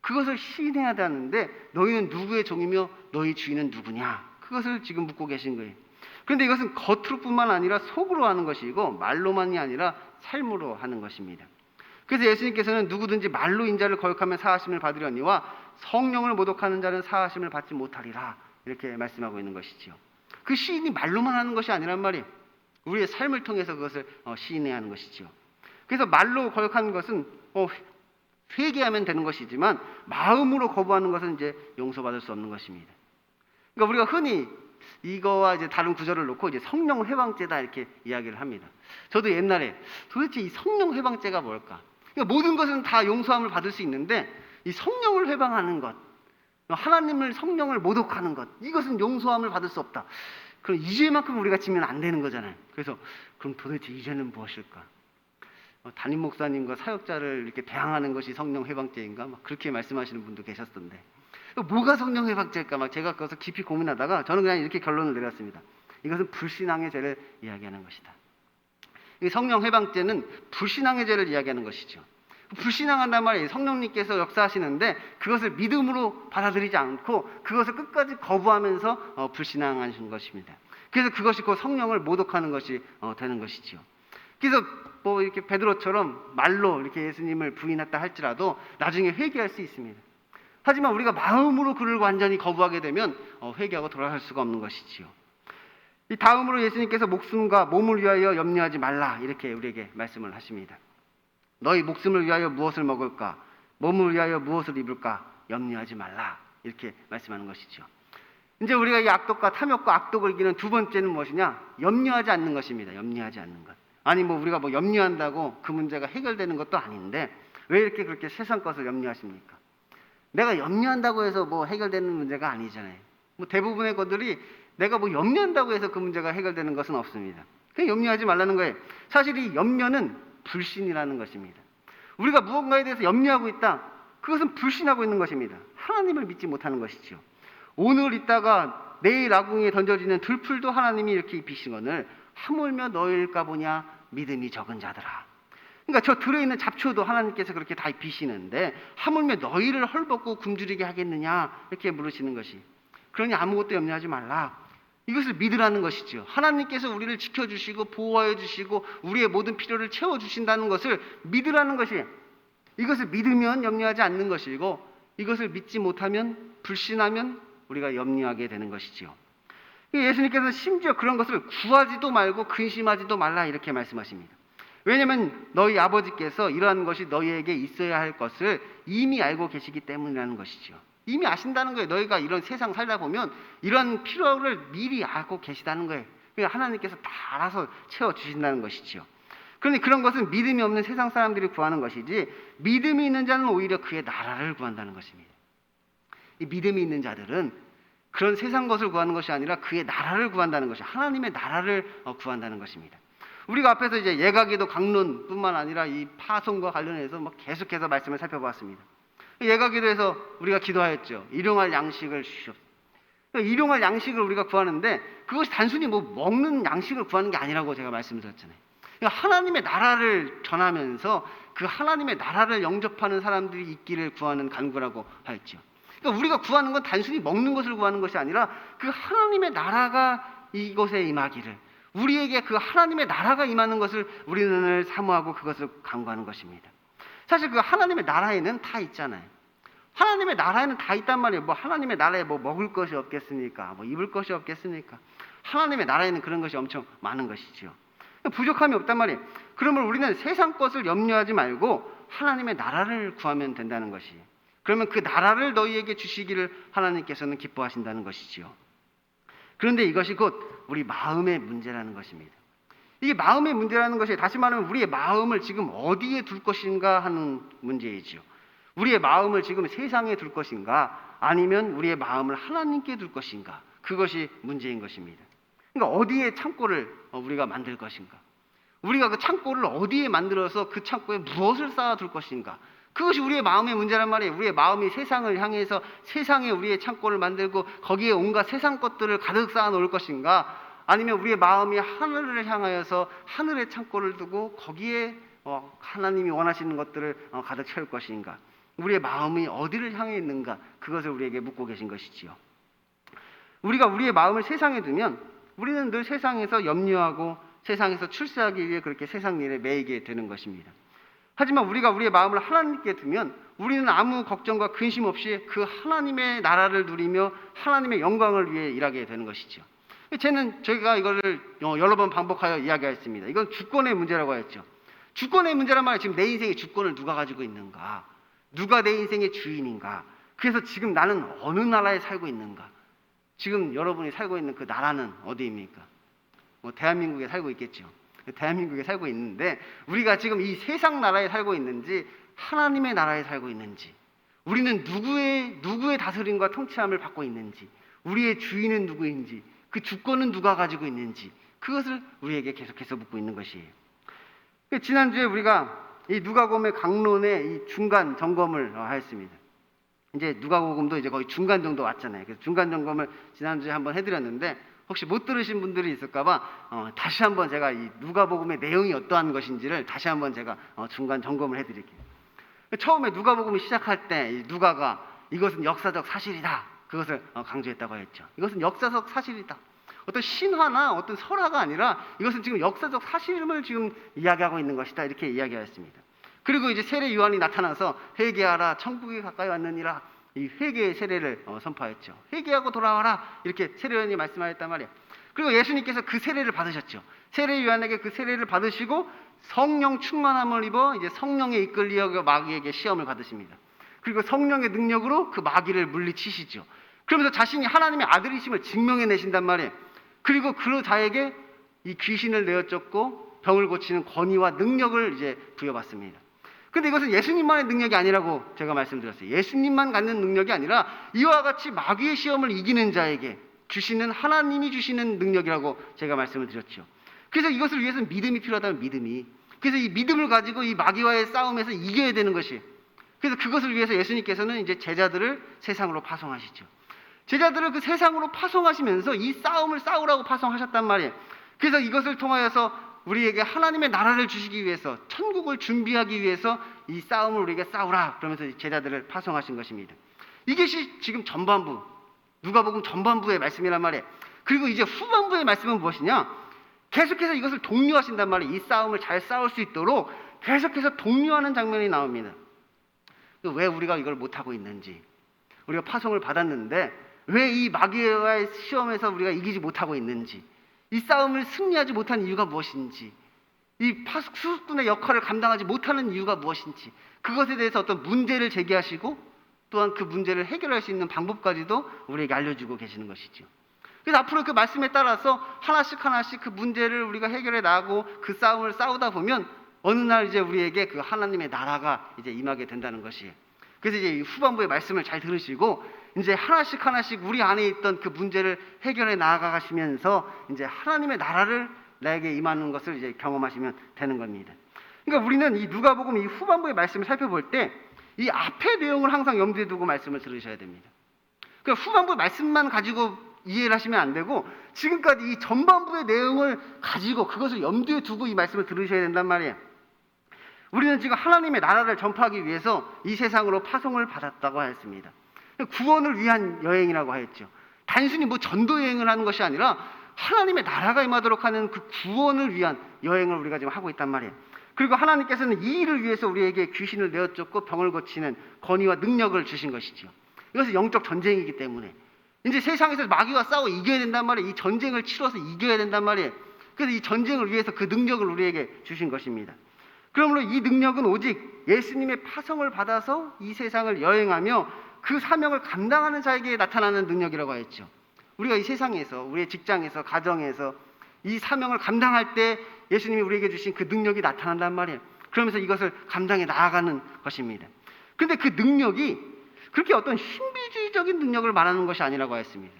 그것을 시인해야 하는데 너희는 누구의 종이며 너희 주인은 누구냐? 그것을 지금 묻고 계신 거예요. 그런데 이것은 겉으로뿐만 아니라 속으로 하는 것이고 말로만이 아니라 삶으로 하는 것입니다. 그래서 예수님께서는 누구든지 말로 인자를 거역하면 사하심을 받으려니와 성령을 모독하는 자는 사하심을 받지 못하리라 이렇게 말씀하고 있는 것이지요. 그 시인이 말로만 하는 것이 아니란 말이에요. 우리의 삶을 통해서 그것을 시인해야 하는 것이지요. 그래서 말로 거역하는 것은 회개하면 되는 것이지만 마음으로 거부하는 것은 이제 용서받을 수 없는 것입니다. 그러니까 우리가 흔히 이거와 이제 다른 구절을 놓고 이제 성령 회방죄다 이렇게 이야기를 합니다. 저도 옛날에 도대체 이 성령 회방죄가 뭘까? 그러니까 모든 것은 다 용서함을 받을 수 있는데 이 성령을 회방하는 것, 하나님을 성령을 모독하는 것, 이것은 용서함을 받을 수 없다. 그럼 이 죄만큼 우리가 지면 안 되는 거잖아요. 그래서 그럼 도대체 이 죄는 무엇일까? 담임 목사님과 사역자를 이렇게 대항하는 것이 성령 해방죄인가? 막 그렇게 말씀하시는 분도 계셨던데, 뭐가 성령 해방죄일까? 막 제가 그것을 깊이 고민하다가 저는 그냥 이렇게 결론을 내렸습니다. 이것은 불신앙의 죄를 이야기하는 것이다. 이 성령 해방죄는 불신앙의 죄를 이야기하는 것이죠. 불신앙한단 말이에요. 성령님께서 역사하시는데 그것을 믿음으로 받아들이지 않고 그것을 끝까지 거부하면서 불신앙하신 것입니다. 그래서 그것이 곧 성령을 모독하는 것이 되는 것이죠. 그래서 뭐 이렇게 베드로처럼 말로 이렇게 예수님을 부인했다 할지라도 나중에 회개할 수 있습니다. 하지만 우리가 마음으로 그를 완전히 거부하게 되면 회개하고 돌아갈 수가 없는 것이지요. 이 다음으로 예수님께서 목숨과 몸을 위하여 염려하지 말라, 이렇게 우리에게 말씀을 하십니다. 너희 목숨을 위하여 무엇을 먹을까? 몸을 위하여 무엇을 입을까? 염려하지 말라, 이렇게 말씀하는 것이죠. 이제 우리가 이 악독과 탐욕과 악독을 이기는 두 번째는 무엇이냐? 염려하지 않는 것입니다. 염려하지 않는 것. 아니 뭐 우리가 뭐 염려한다고 그 문제가 해결되는 것도 아닌데 왜 이렇게 그렇게 세상 것을 염려하십니까? 내가 염려한다고 해서 뭐 해결되는 문제가 아니잖아요. 뭐 대부분의 것들이 내가 뭐 염려한다고 해서 그 문제가 해결되는 것은 없습니다. 그냥 염려하지 말라는 거예요. 사실 이 염려는 불신이라는 것입니다. 우리가 무언가에 대해서 염려하고 있다, 그것은 불신하고 있는 것입니다. 하나님을 믿지 못하는 것이죠. 오늘 있다가 내일 아궁이에 던져지는 들풀도 하나님이 이렇게 입히시거늘 하물며 너희일까 보냐 믿음이 적은 자들아. 그러니까 저 들에 있는 잡초도 하나님께서 그렇게 다 입히시는데 하물며 너희를 헐벗고 굶주리게 하겠느냐 이렇게 물으시는 것이, 그러니 아무것도 염려하지 말라, 이것을 믿으라는 것이죠. 하나님께서 우리를 지켜주시고 보호하여 주시고 우리의 모든 필요를 채워주신다는 것을 믿으라는 것이, 이것을 믿으면 염려하지 않는 것이고 이것을 믿지 못하면 불신하면 우리가 염려하게 되는 것이지요. 예수님께서는 심지어 그런 것을 구하지도 말고 근심하지도 말라 이렇게 말씀하십니다. 왜냐하면 너희 아버지께서 이러한 것이 너희에게 있어야 할 것을 이미 알고 계시기 때문이라는 것이죠. 이미 아신다는 거예요. 너희가 이런 세상 살다 보면 이런 필요를 미리 알고 계시다는 거예요. 그러니까 하나님께서 다 알아서 채워주신다는 것이죠. 그런데 그런 것은 믿음이 없는 세상 사람들이 구하는 것이지 믿음이 있는 자는 오히려 그의 나라를 구한다는 것입니다. 이 믿음이 있는 자들은 그런 세상 것을 구하는 것이 아니라 그의 나라를 구한다는 것이, 하나님의 나라를 구한다는 것입니다. 우리가 앞에서 이제 예가기도 강론뿐만 아니라 이 파송과 관련해서 뭐 계속해서 말씀을 살펴보았습니다. 예가기도에서 우리가 기도하였죠. 일용할 양식을 주시옵소서. 일용할 양식을 우리가 구하는데 그것이 단순히 뭐 먹는 양식을 구하는 게 아니라고 제가 말씀드렸잖아요. 하나님의 나라를 전하면서 그 하나님의 나라를 영접하는 사람들이 있기를 구하는 간구라고 하였죠. 그러니까 우리가 구하는 건 단순히 먹는 것을 구하는 것이 아니라 그 하나님의 나라가 이곳에 임하기를, 우리에게 그 하나님의 나라가 임하는 것을 우리는 사모하고 그것을 간구하는 것입니다. 사실 그 하나님의 나라에는 다 있잖아요. 하나님의 나라에는 다 있단 말이에요. 뭐 하나님의 나라에 뭐 먹을 것이 없겠습니까? 뭐 입을 것이 없겠습니까? 하나님의 나라에는 그런 것이 엄청 많은 것이죠. 부족함이 없단 말이에요. 그러면 우리는 세상 것을 염려하지 말고 하나님의 나라를 구하면 된다는 것이에요. 그러면 그 나라를 너희에게 주시기를 하나님께서는 기뻐하신다는 것이지요. 그런데 이것이 곧 우리 마음의 문제라는 것입니다. 이게 마음의 문제라는 것이, 다시 말하면 우리의 마음을 지금 어디에 둘 것인가 하는 문제이지요. 우리의 마음을 지금 세상에 둘 것인가 아니면 우리의 마음을 하나님께 둘 것인가, 그것이 문제인 것입니다. 그러니까 어디에 창고를 우리가 만들 것인가, 우리가 그 창고를 어디에 만들어서 그 창고에 무엇을 쌓아둘 것인가, 그것이 우리의 마음의 문제란 말이에요. 우리의 마음이 세상을 향해서 세상에 우리의 창고를 만들고 거기에 온갖 세상 것들을 가득 쌓아 놓을 것인가, 아니면 우리의 마음이 하늘을 향하여서 하늘의 창고를 두고 거기에 하나님이 원하시는 것들을 가득 채울 것인가, 우리의 마음이 어디를 향해 있는가, 그것을 우리에게 묻고 계신 것이지요. 우리가 우리의 마음을 세상에 두면 우리는 늘 세상에서 염려하고 세상에서 출세하기 위해 그렇게 세상 일에 매이게 되는 것입니다. 하지만 우리가 우리의 마음을 하나님께 두면 우리는 아무 걱정과 근심 없이 그 하나님의 나라를 누리며 하나님의 영광을 위해 일하게 되는 것이죠. 저희가 이거를 여러 번 반복하여 이야기했습니다. 이건 주권의 문제라고 했죠. 주권의 문제란 말이에요. 지금 내 인생의 주권을 누가 가지고 있는가, 누가 내 인생의 주인인가, 그래서 지금 나는 어느 나라에 살고 있는가, 지금 여러분이 살고 있는 그 나라는 어디입니까? 대한민국에 살고 있겠죠. 대한민국에 살고 있는데 우리가 지금 이 세상 나라에 살고 있는지 하나님의 나라에 살고 있는지, 우리는 누구의 다스림과 통치함을 받고 있는지, 우리의 주인은 누구인지, 그 주권은 누가 가지고 있는지 그것을 우리에게 계속해서 묻고 있는 것이에요. 지난주에 우리가 이 누가복음의 강론의 이 중간 점검을 하였습니다. 이제 누가복음도 이제 거의 중간 정도 왔잖아요. 그래서 중간 점검을 지난주에 한번 해드렸는데 혹시 못 들으신 분들이 있을까봐 다시 한번 제가 이 누가복음의 내용이 어떠한 것인지를 다시 한번 제가 중간 점검을 해드릴게요. 처음에 누가복음을 시작할 때 이 누가가 이것은 역사적 사실이다. 그것을 강조했다고 했죠. 이것은 역사적 사실이다. 어떤 신화나 어떤 설화가 아니라 이것은 지금 역사적 사실임을 지금 이야기하고 있는 것이다. 이렇게 이야기하였습니다. 그리고 이제 세례 요한이 나타나서 회개하라 천국이 가까이 왔느니라 이 회개의 세례를 선포했죠. 회개하고 돌아와라 이렇게 세례 요한이 말씀하였단 말이에요. 그리고 예수님께서 그 세례를 받으셨죠. 세례 요한에게 그 세례를 받으시고 성령 충만함을 입어 이제 성령에 이끌려 마귀에게 시험을 받으십니다. 그리고 성령의 능력으로 그 마귀를 물리치시죠. 그러면서 자신이 하나님의 아들이심을 증명해내신단 말이에요. 그리고 그 자에게 이 귀신을 내어쫓고 병을 고치는 권위와 능력을 이제 부여받습니다. 그런데 이것은 예수님만의 능력이 아니라고 제가 말씀드렸어요. 예수님만 갖는 능력이 아니라 이와 같이 마귀의 시험을 이기는 자에게 주시는 하나님이 주시는 능력이라고 제가 말씀을 드렸죠. 그래서 이것을 위해서는 믿음이 필요하다면 믿음이. 그래서 이 믿음을 가지고 이 마귀와의 싸움에서 이겨야 되는 것이. 그래서 그것을 위해서 예수님께서는 이제 제자들을 세상으로 파송하시죠. 제자들을 그 세상으로 파송하시면서 이 싸움을 싸우라고 파송하셨단 말이에요. 그래서 이것을 통하여서 우리에게 하나님의 나라를 주시기 위해서 천국을 준비하기 위해서 이 싸움을 우리에게 싸우라 그러면서 제자들을 파송하신 것입니다. 이것이 지금 전반부 누가복음 전반부의 말씀이란 말이에요. 그리고 이제 후반부의 말씀은 무엇이냐? 계속해서 이것을 독려하신단 말이에요. 이 싸움을 잘 싸울 수 있도록 계속해서 독려하는 장면이 나옵니다. 왜 우리가 이걸 못하고 있는지, 우리가 파송을 받았는데 왜 이 마귀와의 시험에서 우리가 이기지 못하고 있는지, 이 싸움을 승리하지 못한 이유가 무엇인지, 이 수군의 역할을 감당하지 못하는 이유가 무엇인지, 그것에 대해서 어떤 문제를 제기하시고 또한 그 문제를 해결할 수 있는 방법까지도 우리에게 알려주고 계시는 것이죠. 그래서 앞으로 그 말씀에 따라서 하나씩 그 문제를 우리가 해결해 나가고 그 싸움을 싸우다 보면 어느 날 이제 우리에게 그 하나님의 나라가 이제 임하게 된다는 것이에요. 그래서 이제 후반부의 말씀을 잘 들으시고 이제 하나씩 우리 안에 있던 그 문제를 해결해 나아가시면서 이제 하나님의 나라를 나에게 임하는 것을 이제 경험하시면 되는 겁니다. 그러니까 우리는 이 누가복음 이 후반부의 말씀을 살펴볼 때 이 앞의 내용을 항상 염두에 두고 말씀을 들으셔야 됩니다. 그러니까 후반부 말씀만 가지고 이해를 하시면 안 되고 지금까지 이 전반부의 내용을 가지고 그것을 염두에 두고 이 말씀을 들으셔야 된단 말이에요. 우리는 지금 하나님의 나라를 전파하기 위해서 이 세상으로 파송을 받았다고 하였습니다. 구원을 위한 여행이라고 하였죠. 단순히 뭐 전도 여행을 하는 것이 아니라 하나님의 나라가 임하도록 하는 그 구원을 위한 여행을 우리가 지금 하고 있단 말이에요. 그리고 하나님께서는 이 일을 위해서 우리에게 귀신을 내어쫓고 병을 고치는 권위와 능력을 주신 것이죠. 이것은 영적 전쟁이기 때문에 이제 세상에서 마귀와 싸워 이겨야 된단 말이에요. 이 전쟁을 치러서 이겨야 된단 말이에요. 그래서 이 전쟁을 위해서 그 능력을 우리에게 주신 것입니다. 그러므로 이 능력은 오직 예수님의 파송을 받아서 이 세상을 여행하며 그 사명을 감당하는 자에게 나타나는 능력이라고 하였죠. 우리가 이 세상에서, 우리의 직장에서, 가정에서 이 사명을 감당할 때 예수님이 우리에게 주신 그 능력이 나타난단 말이에요. 그러면서 이것을 감당해 나아가는 것입니다. 그런데 그 능력이 그렇게 어떤 신비주의적인 능력을 말하는 것이 아니라고 하였습니다.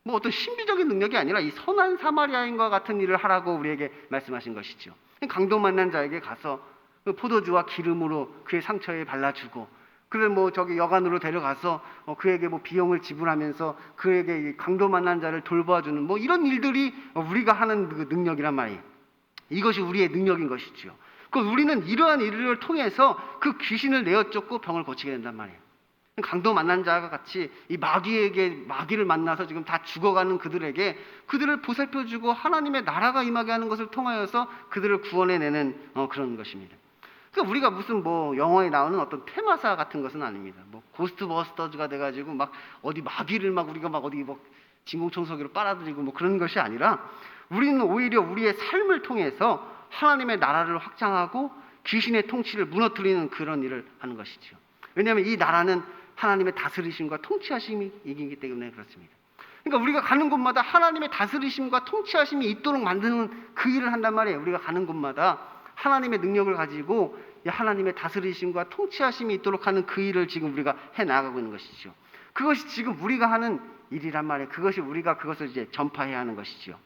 뭐 어떤 신비적인 능력이 아니라 이 선한 사마리아인과 같은 일을 하라고 우리에게 말씀하신 것이죠. 강도 만난 자에게 가서 그 포도주와 기름으로 그의 상처에 발라주고, 그를 뭐 저기 여관으로 데려가서 그에게 뭐 비용을 지불하면서 그에게 강도 만난 자를 돌봐주는 뭐 이런 일들이 우리가 하는 그 능력이란 말이에요. 이것이 우리의 능력인 것이죠. 그 우리는 이러한 일을 통해서 그 귀신을 내어쫓고 병을 고치게 된단 말이에요. 강도 만난 자가 같이 이 마귀를 만나서 지금 다 죽어가는 그들에게 그들을 보살펴주고 하나님의 나라가 임하게 하는 것을 통하여서 그들을 구원해내는 그런 것입니다. 그러니까 우리가 무슨 뭐 영화에 나오는 어떤 테마사 같은 것은 아닙니다. 뭐 고스트버스터즈가 돼가지고 막 어디 마귀를 막 우리가 막 어디 뭐 진공청소기로 빨아들이고 뭐 그런 것이 아니라 우리는 오히려 우리의 삶을 통해서 하나님의 나라를 확장하고 귀신의 통치를 무너뜨리는 그런 일을 하는 것이죠. 왜냐하면 이 나라는 하나님의 다스리심과 통치하심이 이기기 때문에 그렇습니다. 그러니까 우리가 가는 곳마다 하나님의 다스리심과 통치하심이 있도록 만드는 그 일을 한단 말이에요. 우리가 가는 곳마다 하나님의 능력을 가지고 하나님의 다스리심과 통치하심이 있도록 하는 그 일을 지금 우리가 해나가고 있는 것이죠. 그것이 지금 우리가 하는 일이란 말이에요. 그것이 우리가 그것을 이제 전파해야 하는 것이지요.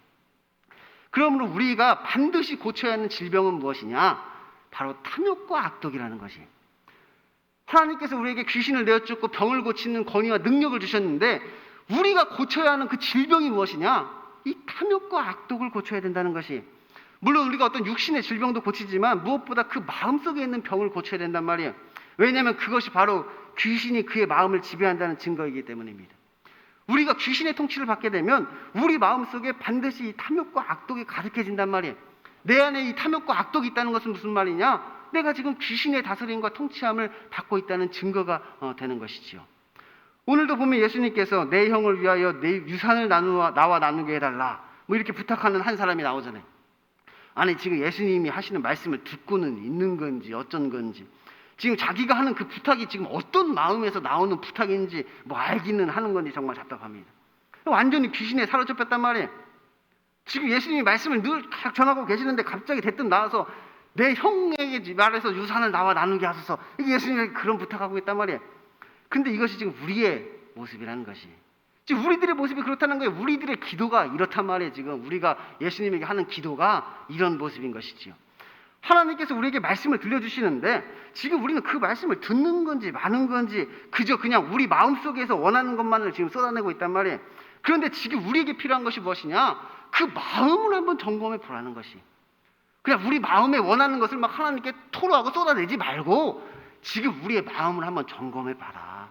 그러므로 우리가 반드시 고쳐야 하는 질병은 무엇이냐? 바로 탐욕과 악독이라는 것이. 하나님께서 우리에게 귀신을 내어쫓고 병을 고치는 권위와 능력을 주셨는데 우리가 고쳐야 하는 그 질병이 무엇이냐? 이 탐욕과 악독을 고쳐야 된다는 것이. 물론 우리가 어떤 육신의 질병도 고치지만 무엇보다 그 마음속에 있는 병을 고쳐야 된단 말이에요. 왜냐하면 그것이 바로 귀신이 그의 마음을 지배한다는 증거이기 때문입니다. 우리가 귀신의 통치를 받게 되면 우리 마음속에 반드시 이 탐욕과 악독이 가득해진단 말이에요. 내 안에 이 탐욕과 악독이 있다는 것은 무슨 말이냐? 내가 지금 귀신의 다스림과 통치함을 받고 있다는 증거가 되는 것이지요. 오늘도 보면 예수님께서 내 형을 위하여 내 유산을 나와 나누게 해달라 뭐 이렇게 부탁하는 한 사람이 나오잖아요. 아니 지금 예수님이 하시는 말씀을 듣고는 있는 건지 어쩐 건지, 지금 자기가 하는 그 부탁이 지금 어떤 마음에서 나오는 부탁인지 뭐 알기는 하는 건지 정말 답답합니다. 완전히 귀신에 사로잡혔단 말이에요. 지금 예수님이 말씀을 늘 전하고 계시는데 갑자기 대뜸 나와서 내 형에게 말해서 유산을 나와 나누게 하소서, 이게 예수님이 그런 부탁하고 있단 말이에요. 근데 이것이 지금 우리의 모습이라는 것이, 지금 우리들의 모습이 그렇다는 거예요. 우리들의 기도가 이렇단 말이에요. 지금 우리가 예수님에게 하는 기도가 이런 모습인 것이지요. 하나님께서 우리에게 말씀을 들려주시는데 지금 우리는 그 말씀을 듣는 건지 마는 건지 그저 그냥 우리 마음속에서 원하는 것만을 지금 쏟아내고 있단 말이에요. 그런데 지금 우리에게 필요한 것이 무엇이냐? 그 마음을 한번 점검해 보라는 것이. 그냥 우리 마음에 원하는 것을 막 하나님께 토로하고 쏟아내지 말고 지금 우리의 마음을 한번 점검해 봐라.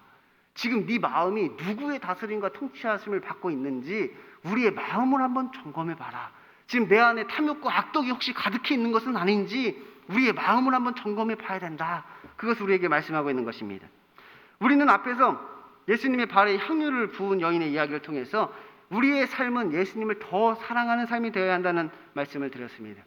지금 네 마음이 누구의 다스림과 통치하심을 받고 있는지 우리의 마음을 한번 점검해 봐라. 지금 내 안에 탐욕과 악독이 혹시 가득해 있는 것은 아닌지 우리의 마음을 한번 점검해 봐야 된다. 그것을 우리에게 말씀하고 있는 것입니다. 우리는 앞에서 예수님의 발에 향유를 부은 여인의 이야기를 통해서 우리의 삶은 예수님을 더 사랑하는 삶이 되어야 한다는 말씀을 드렸습니다.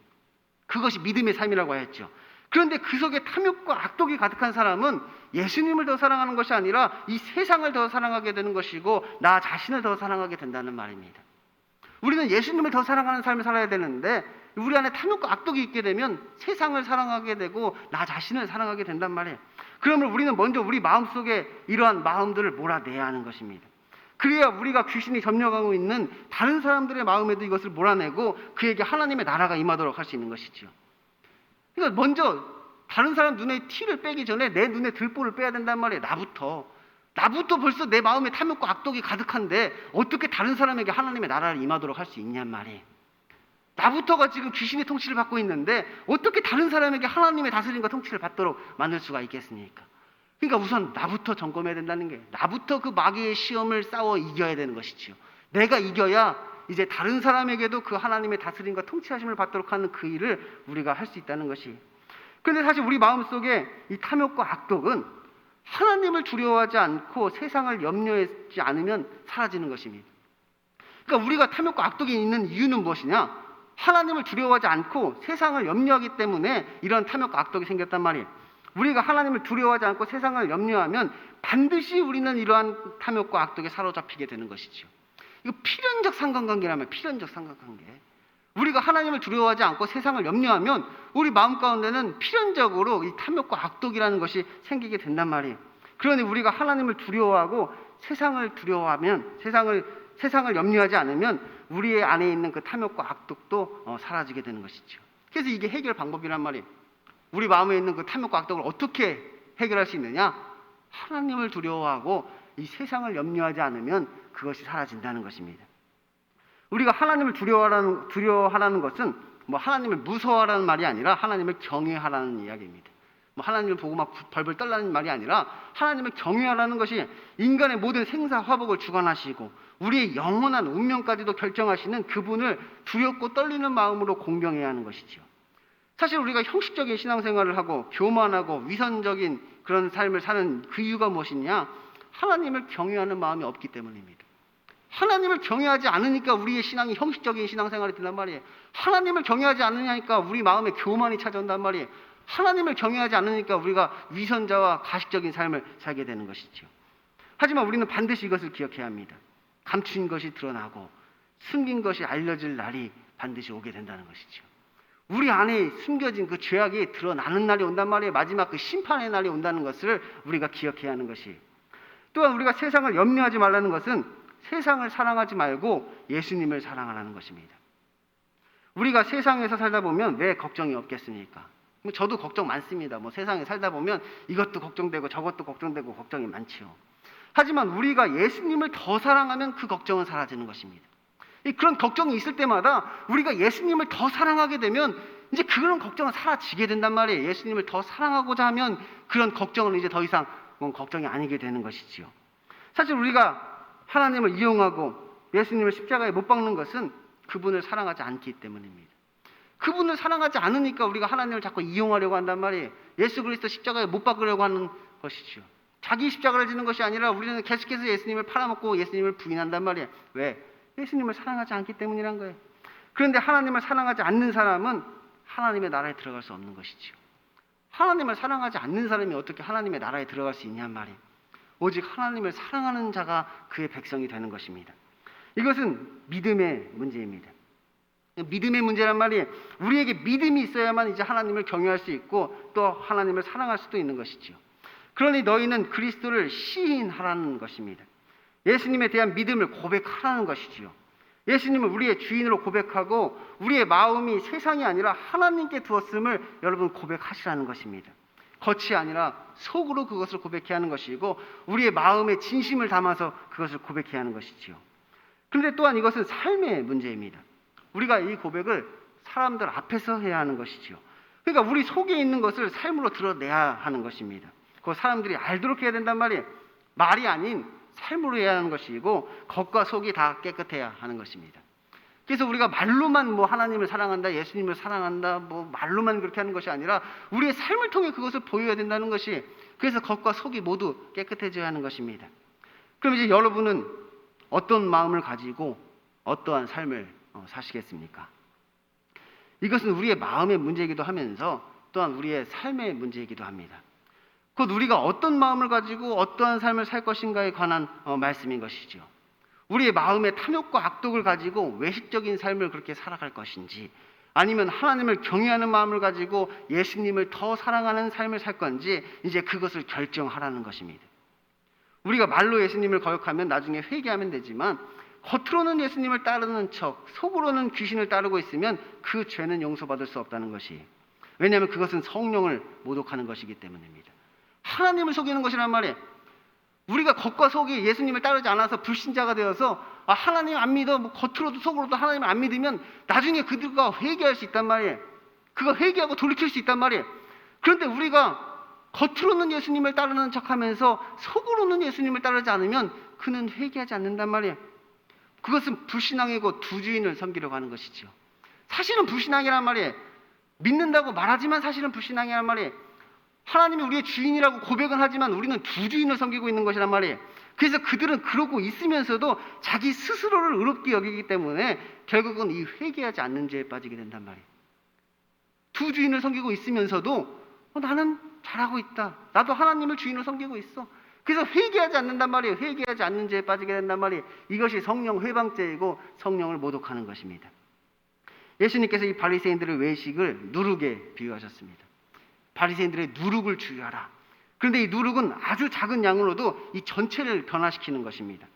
그것이 믿음의 삶이라고 하였죠. 그런데 그 속에 탐욕과 악독이 가득한 사람은 예수님을 더 사랑하는 것이 아니라 이 세상을 더 사랑하게 되는 것이고 나 자신을 더 사랑하게 된다는 말입니다. 우리는 예수님을 더 사랑하는 삶을 살아야 되는데 우리 안에 탐욕과 악독이 있게 되면 세상을 사랑하게 되고 나 자신을 사랑하게 된단 말이에요. 그러면 우리는 먼저 우리 마음속에 이러한 마음들을 몰아내야 하는 것입니다. 그래야 우리가 귀신이 점령하고 있는 다른 사람들의 마음에도 이것을 몰아내고 그에게 하나님의 나라가 임하도록 할 수 있는 것이죠. 그러니까 먼저 다른 사람 눈에 티를 빼기 전에 내 눈에 들보를 빼야 된단 말이에요. 나부터 벌써 내 마음에 탐욕과 악독이 가득한데 어떻게 다른 사람에게 하나님의 나라를 임하도록 할 수 있냔 말이에요. 나부터가 지금 귀신의 통치를 받고 있는데 어떻게 다른 사람에게 하나님의 다스림과 통치를 받도록 만들 수가 있겠습니까? 그러니까 우선 나부터 점검해야 된다는 게, 나부터 그 마귀의 시험을 싸워 이겨야 되는 것이지요. 내가 이겨야 이제 다른 사람에게도 그 하나님의 다스림과 통치하심을 받도록 하는 그 일을 우리가 할 수 있다는 것이. 그런데 사실 우리 마음속에 이 탐욕과 악독은 하나님을 두려워하지 않고 세상을 염려하지 않으면 사라지는 것입니다. 그러니까 우리가 탐욕과 악독이 있는 이유는 무엇이냐? 하나님을 두려워하지 않고 세상을 염려하기 때문에 이런 탐욕과 악독이 생겼단 말이에요. 우리가 하나님을 두려워하지 않고 세상을 염려하면 반드시 우리는 이러한 탐욕과 악독에 사로잡히게 되는 것이죠. 이거 필연적 상관관계라면 필연적 상관관계. 우리가 하나님을 두려워하지 않고 세상을 염려하면 우리 마음 가운데는 필연적으로 이 탐욕과 악독이라는 것이 생기게 된단 말이에요. 그러니 우리가 하나님을 두려워하고 세상을 두려워하면 세상을 염려하지 않으면 우리의 안에 있는 그 탐욕과 악독도 사라지게 되는 것이죠. 그래서 이게 해결 방법이란 말이에요. 우리 마음에 있는 그 탐욕과 악독을 어떻게 해결할 수 있느냐? 하나님을 두려워하고 이 세상을 염려하지 않으면 그것이 사라진다는 것입니다. 우리가 하나님을 두려워하라는 것은 뭐 하나님을 무서워하라는 말이 아니라 하나님을 경외하라는 이야기입니다. 뭐 하나님을 보고 막 벌벌 떨라는 말이 아니라 하나님을 경외하라는 것이 인간의 모든 생사 화복을 주관하시고 우리의 영원한 운명까지도 결정하시는 그분을 두렵고 떨리는 마음으로 공경해야 하는 것이죠. 사실 우리가 형식적인 신앙생활을 하고 교만하고 위선적인 그런 삶을 사는 그 이유가 무엇이냐? 하나님을 경외하는 마음이 없기 때문입니다. 하나님을 경외하지 않으니까 우리의 신앙이 형식적인 신앙생활이 된단 말이에요. 하나님을 경외하지 않으니까 우리 마음에 교만이 찾아온단 말이에요. 하나님을 경외하지 않으니까 우리가 위선자와 가식적인 삶을 살게 되는 것이죠. 하지만 우리는 반드시 이것을 기억해야 합니다. 감춘 것이 드러나고 숨긴 것이 알려질 날이 반드시 오게 된다는 것이죠. 우리 안에 숨겨진 그 죄악이 드러나는 날이 온단 말이에요. 마지막 그 심판의 날이 온다는 것을 우리가 기억해야 하는 것이. 또한 우리가 세상을 염려하지 말라는 것은 세상을 사랑하지 말고 예수님을 사랑하라는 것입니다. 우리가 세상에서 살다 보면 왜 걱정이 없겠습니까? 저도 걱정 많습니다. 세상에 살다 보면 이것도 걱정되고 저것도 걱정되고 걱정이 많지요. 하지만 우리가 예수님을 더 사랑하면 그 걱정은 사라지는 것입니다. 그런 걱정이 있을 때마다 우리가 예수님을 더 사랑하게 되면 이제 그런 걱정은 사라지게 된단 말이에요. 예수님을 더 사랑하고자 하면 그런 걱정은 이제 더 이상 걱정이 아니게 되는 것이지요. 사실 우리가 하나님을 이용하고 예수님을 십자가에 못 박는 것은 그분을 사랑하지 않기 때문입니다. 그분을 사랑하지 않으니까 우리가 하나님을 자꾸 이용하려고 한단 말이에요. 예수 그리스도 십자가에 못 박으려고 하는 것이죠. 자기 십자가를 지는 것이 아니라 우리는 계속해서 예수님을 팔아먹고 예수님을 부인한단 말이에요. 왜? 예수님을 사랑하지 않기 때문이란 거예요. 그런데 하나님을 사랑하지 않는 사람은 하나님의 나라에 들어갈 수 없는 것이죠. 하나님을 사랑하지 않는 사람이 어떻게 하나님의 나라에 들어갈 수 있냔 말이에요. 오직 하나님을 사랑하는 자가 그의 백성이 되는 것입니다. 이것은 믿음의 문제입니다. 믿음의 문제란 말이 우리에게 믿음이 있어야만 이제 하나님을 경외할 수 있고 또 하나님을 사랑할 수도 있는 것이지요. 그러니 너희는 그리스도를 시인하라는 것입니다. 예수님에 대한 믿음을 고백하라는 것이지요. 예수님을 우리의 주인으로 고백하고 우리의 마음이 세상이 아니라 하나님께 두었음을 여러분 고백하시라는 것입니다. 겉이 아니라 속으로 그것을 고백해야 하는 것이고 우리의 마음에 진심을 담아서 그것을 고백해야 하는 것이지요. 그런데 또한 이것은 삶의 문제입니다. 우리가 이 고백을 사람들 앞에서 해야 하는 것이지요. 그러니까 우리 속에 있는 것을 삶으로 드러내야 하는 것입니다. 그 사람들이 알도록 해야 된단 말이에요. 말이 아닌 삶으로 해야 하는 것이고 겉과 속이 다 깨끗해야 하는 것입니다. 그래서 우리가 말로만 하나님을 사랑한다, 예수님을 사랑한다, 말로만 그렇게 하는 것이 아니라 우리의 삶을 통해 그것을 보여야 된다는 것이, 그래서 겉과 속이 모두 깨끗해져야 하는 것입니다. 그럼 이제 여러분은 어떤 마음을 가지고 어떠한 삶을 사시겠습니까? 이것은 우리의 마음의 문제이기도 하면서 또한 우리의 삶의 문제이기도 합니다. 곧 우리가 어떤 마음을 가지고 어떠한 삶을 살 것인가에 관한 말씀인 것이죠. 우리의 마음의 탐욕과 악독을 가지고 외식적인 삶을 그렇게 살아갈 것인지, 아니면 하나님을 경외하는 마음을 가지고 예수님을 더 사랑하는 삶을 살 건지 이제 그것을 결정하라는 것입니다. 우리가 말로 예수님을 거역하면 나중에 회개하면 되지만 겉으로는 예수님을 따르는 척 속으로는 귀신을 따르고 있으면 그 죄는 용서받을 수 없다는 것이, 왜냐하면 그것은 성령을 모독하는 것이기 때문입니다. 하나님을 속이는 것이란 말이에요. 우리가 겉과 속이 예수님을 따르지 않아서 불신자가 되어서 하나님 안 믿어, 겉으로도 속으로도 하나님을 안 믿으면 나중에 그들과 회개할 수 있단 말이에요. 그거 회개하고 돌이킬 수 있단 말이에요. 그런데 우리가 겉으로는 예수님을 따르는 척하면서 속으로는 예수님을 따르지 않으면 그는 회개하지 않는단 말이에요. 그것은 불신앙이고 두 주인을 섬기려고 하는 것이죠. 사실은 불신앙이란 말이에요. 믿는다고 말하지만 사실은 불신앙이란 말이에요. 하나님이 우리의 주인이라고 고백은 하지만 우리는 두 주인을 섬기고 있는 것이란 말이에요. 그래서 그들은 그러고 있으면서도 자기 스스로를 의롭게 여기기 때문에 결국은 이 회개하지 않는 죄에 빠지게 된단 말이에요. 두 주인을 섬기고 있으면서도 나는 잘하고 있다, 나도 하나님을 주인으로 섬기고 있어, 그래서 회개하지 않는단 말이에요. 회개하지 않는 죄에 빠지게 된단 말이에요. 이것이 성령 회방죄이고 성령을 모독하는 것입니다. 예수님께서 이 바리새인들의 외식을 누룩에 비유하셨습니다. 바리새인들의 누룩을 주의하라. 그런데 이 누룩은 아주 작은 양으로도 이 전체를 변화시키는 것입니다.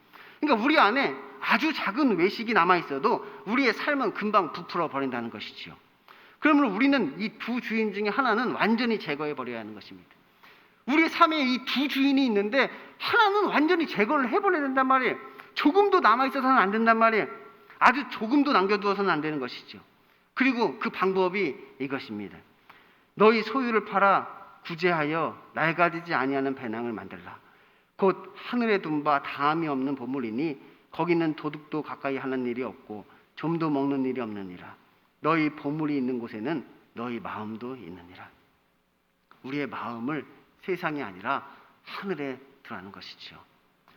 그러니까 우리 안에 아주 작은 외식이 남아있어도 우리의 삶은 금방 부풀어 버린다는 것이지요. 그러면 우리는 이 두 주인 중에 하나는 완전히 제거해 버려야 하는 것입니다. 우리의 삶에 이 두 주인이 있는데 하나는 완전히 제거를 해버려야 된단 말이에요. 조금도 남아있어서는 안 된단 말이에요. 아주 조금도 남겨두어서는 안 되는 것이죠. 그리고 그 방법이 이것입니다. 너희 소유를 팔아 구제하여 낡아지지 아니하는 배낭을 만들라. 곧 하늘에 둔 바 다함이 없는 보물이니 거기는 도둑도 가까이 하는 일이 없고 좀도 먹는 일이 없느니라. 너희 보물이 있는 곳에는 너희 마음도 있느니라. 우리의 마음을 세상이 아니라 하늘에 두라는 것이죠.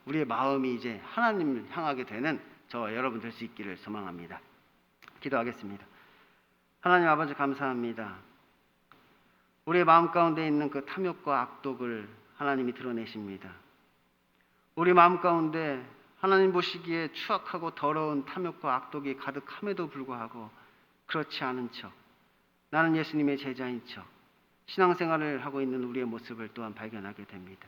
우리의 마음이 이제 하나님을 향하게 되는 저와 여러분 될 수 있기를 소망합니다. 기도하겠습니다. 하나님 아버지 감사합니다. 우리의 마음 가운데 있는 그 탐욕과 악독을 하나님이 드러내십니다. 우리 마음 가운데 하나님 보시기에 추악하고 더러운 탐욕과 악독이 가득함에도 불구하고 그렇지 않은 척, 나는 예수님의 제자인 척 신앙생활을 하고 있는 우리의 모습을 또한 발견하게 됩니다.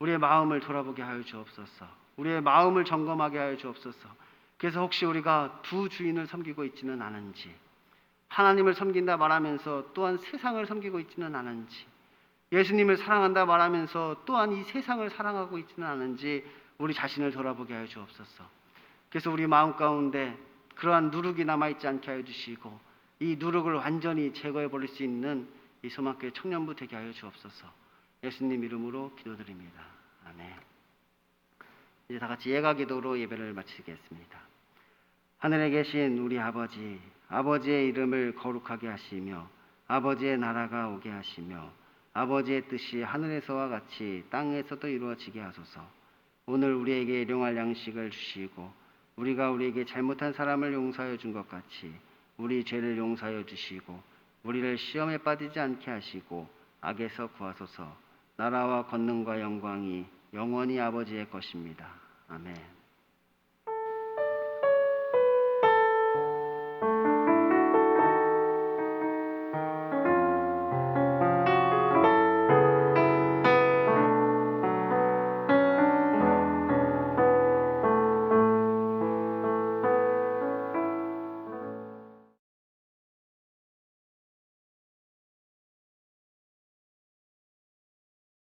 우리의 마음을 돌아보게 하여 주옵소서. 우리의 마음을 점검하게 하여 주옵소서. 그래서 혹시 우리가 두 주인을 섬기고 있지는 않은지, 하나님을 섬긴다 말하면서 또한 세상을 섬기고 있지는 않은지, 예수님을 사랑한다 말하면서 또한 이 세상을 사랑하고 있지는 않은지 우리 자신을 돌아보게 하여 주옵소서. 그래서 우리 마음 가운데 그러한 누룩이 남아있지 않게 하여 주시고 이 누룩을 완전히 제거해 버릴 수 있는 이 소망교회 청년부 되게 하여 주옵소서. 예수님 이름으로 기도드립니다. 아멘. 이제 다 같이 예가 기도로 예배를 마치겠습니다. 하늘에 계신 우리 아버지, 아버지의 이름을 거룩하게 하시며 아버지의 나라가 오게 하시며 아버지의 뜻이 하늘에서와 같이 땅에서도 이루어지게 하소서. 오늘 우리에게 일용할 양식을 주시고 우리가 우리에게 잘못한 사람을 용서하여 준 것 같이 우리 죄를 용서하여 주시고 우리를 시험에 빠지지 않게 하시고 악에서 구하소서. 나라와 권능과 영광이 영원히 아버지의 것입니다. 아멘.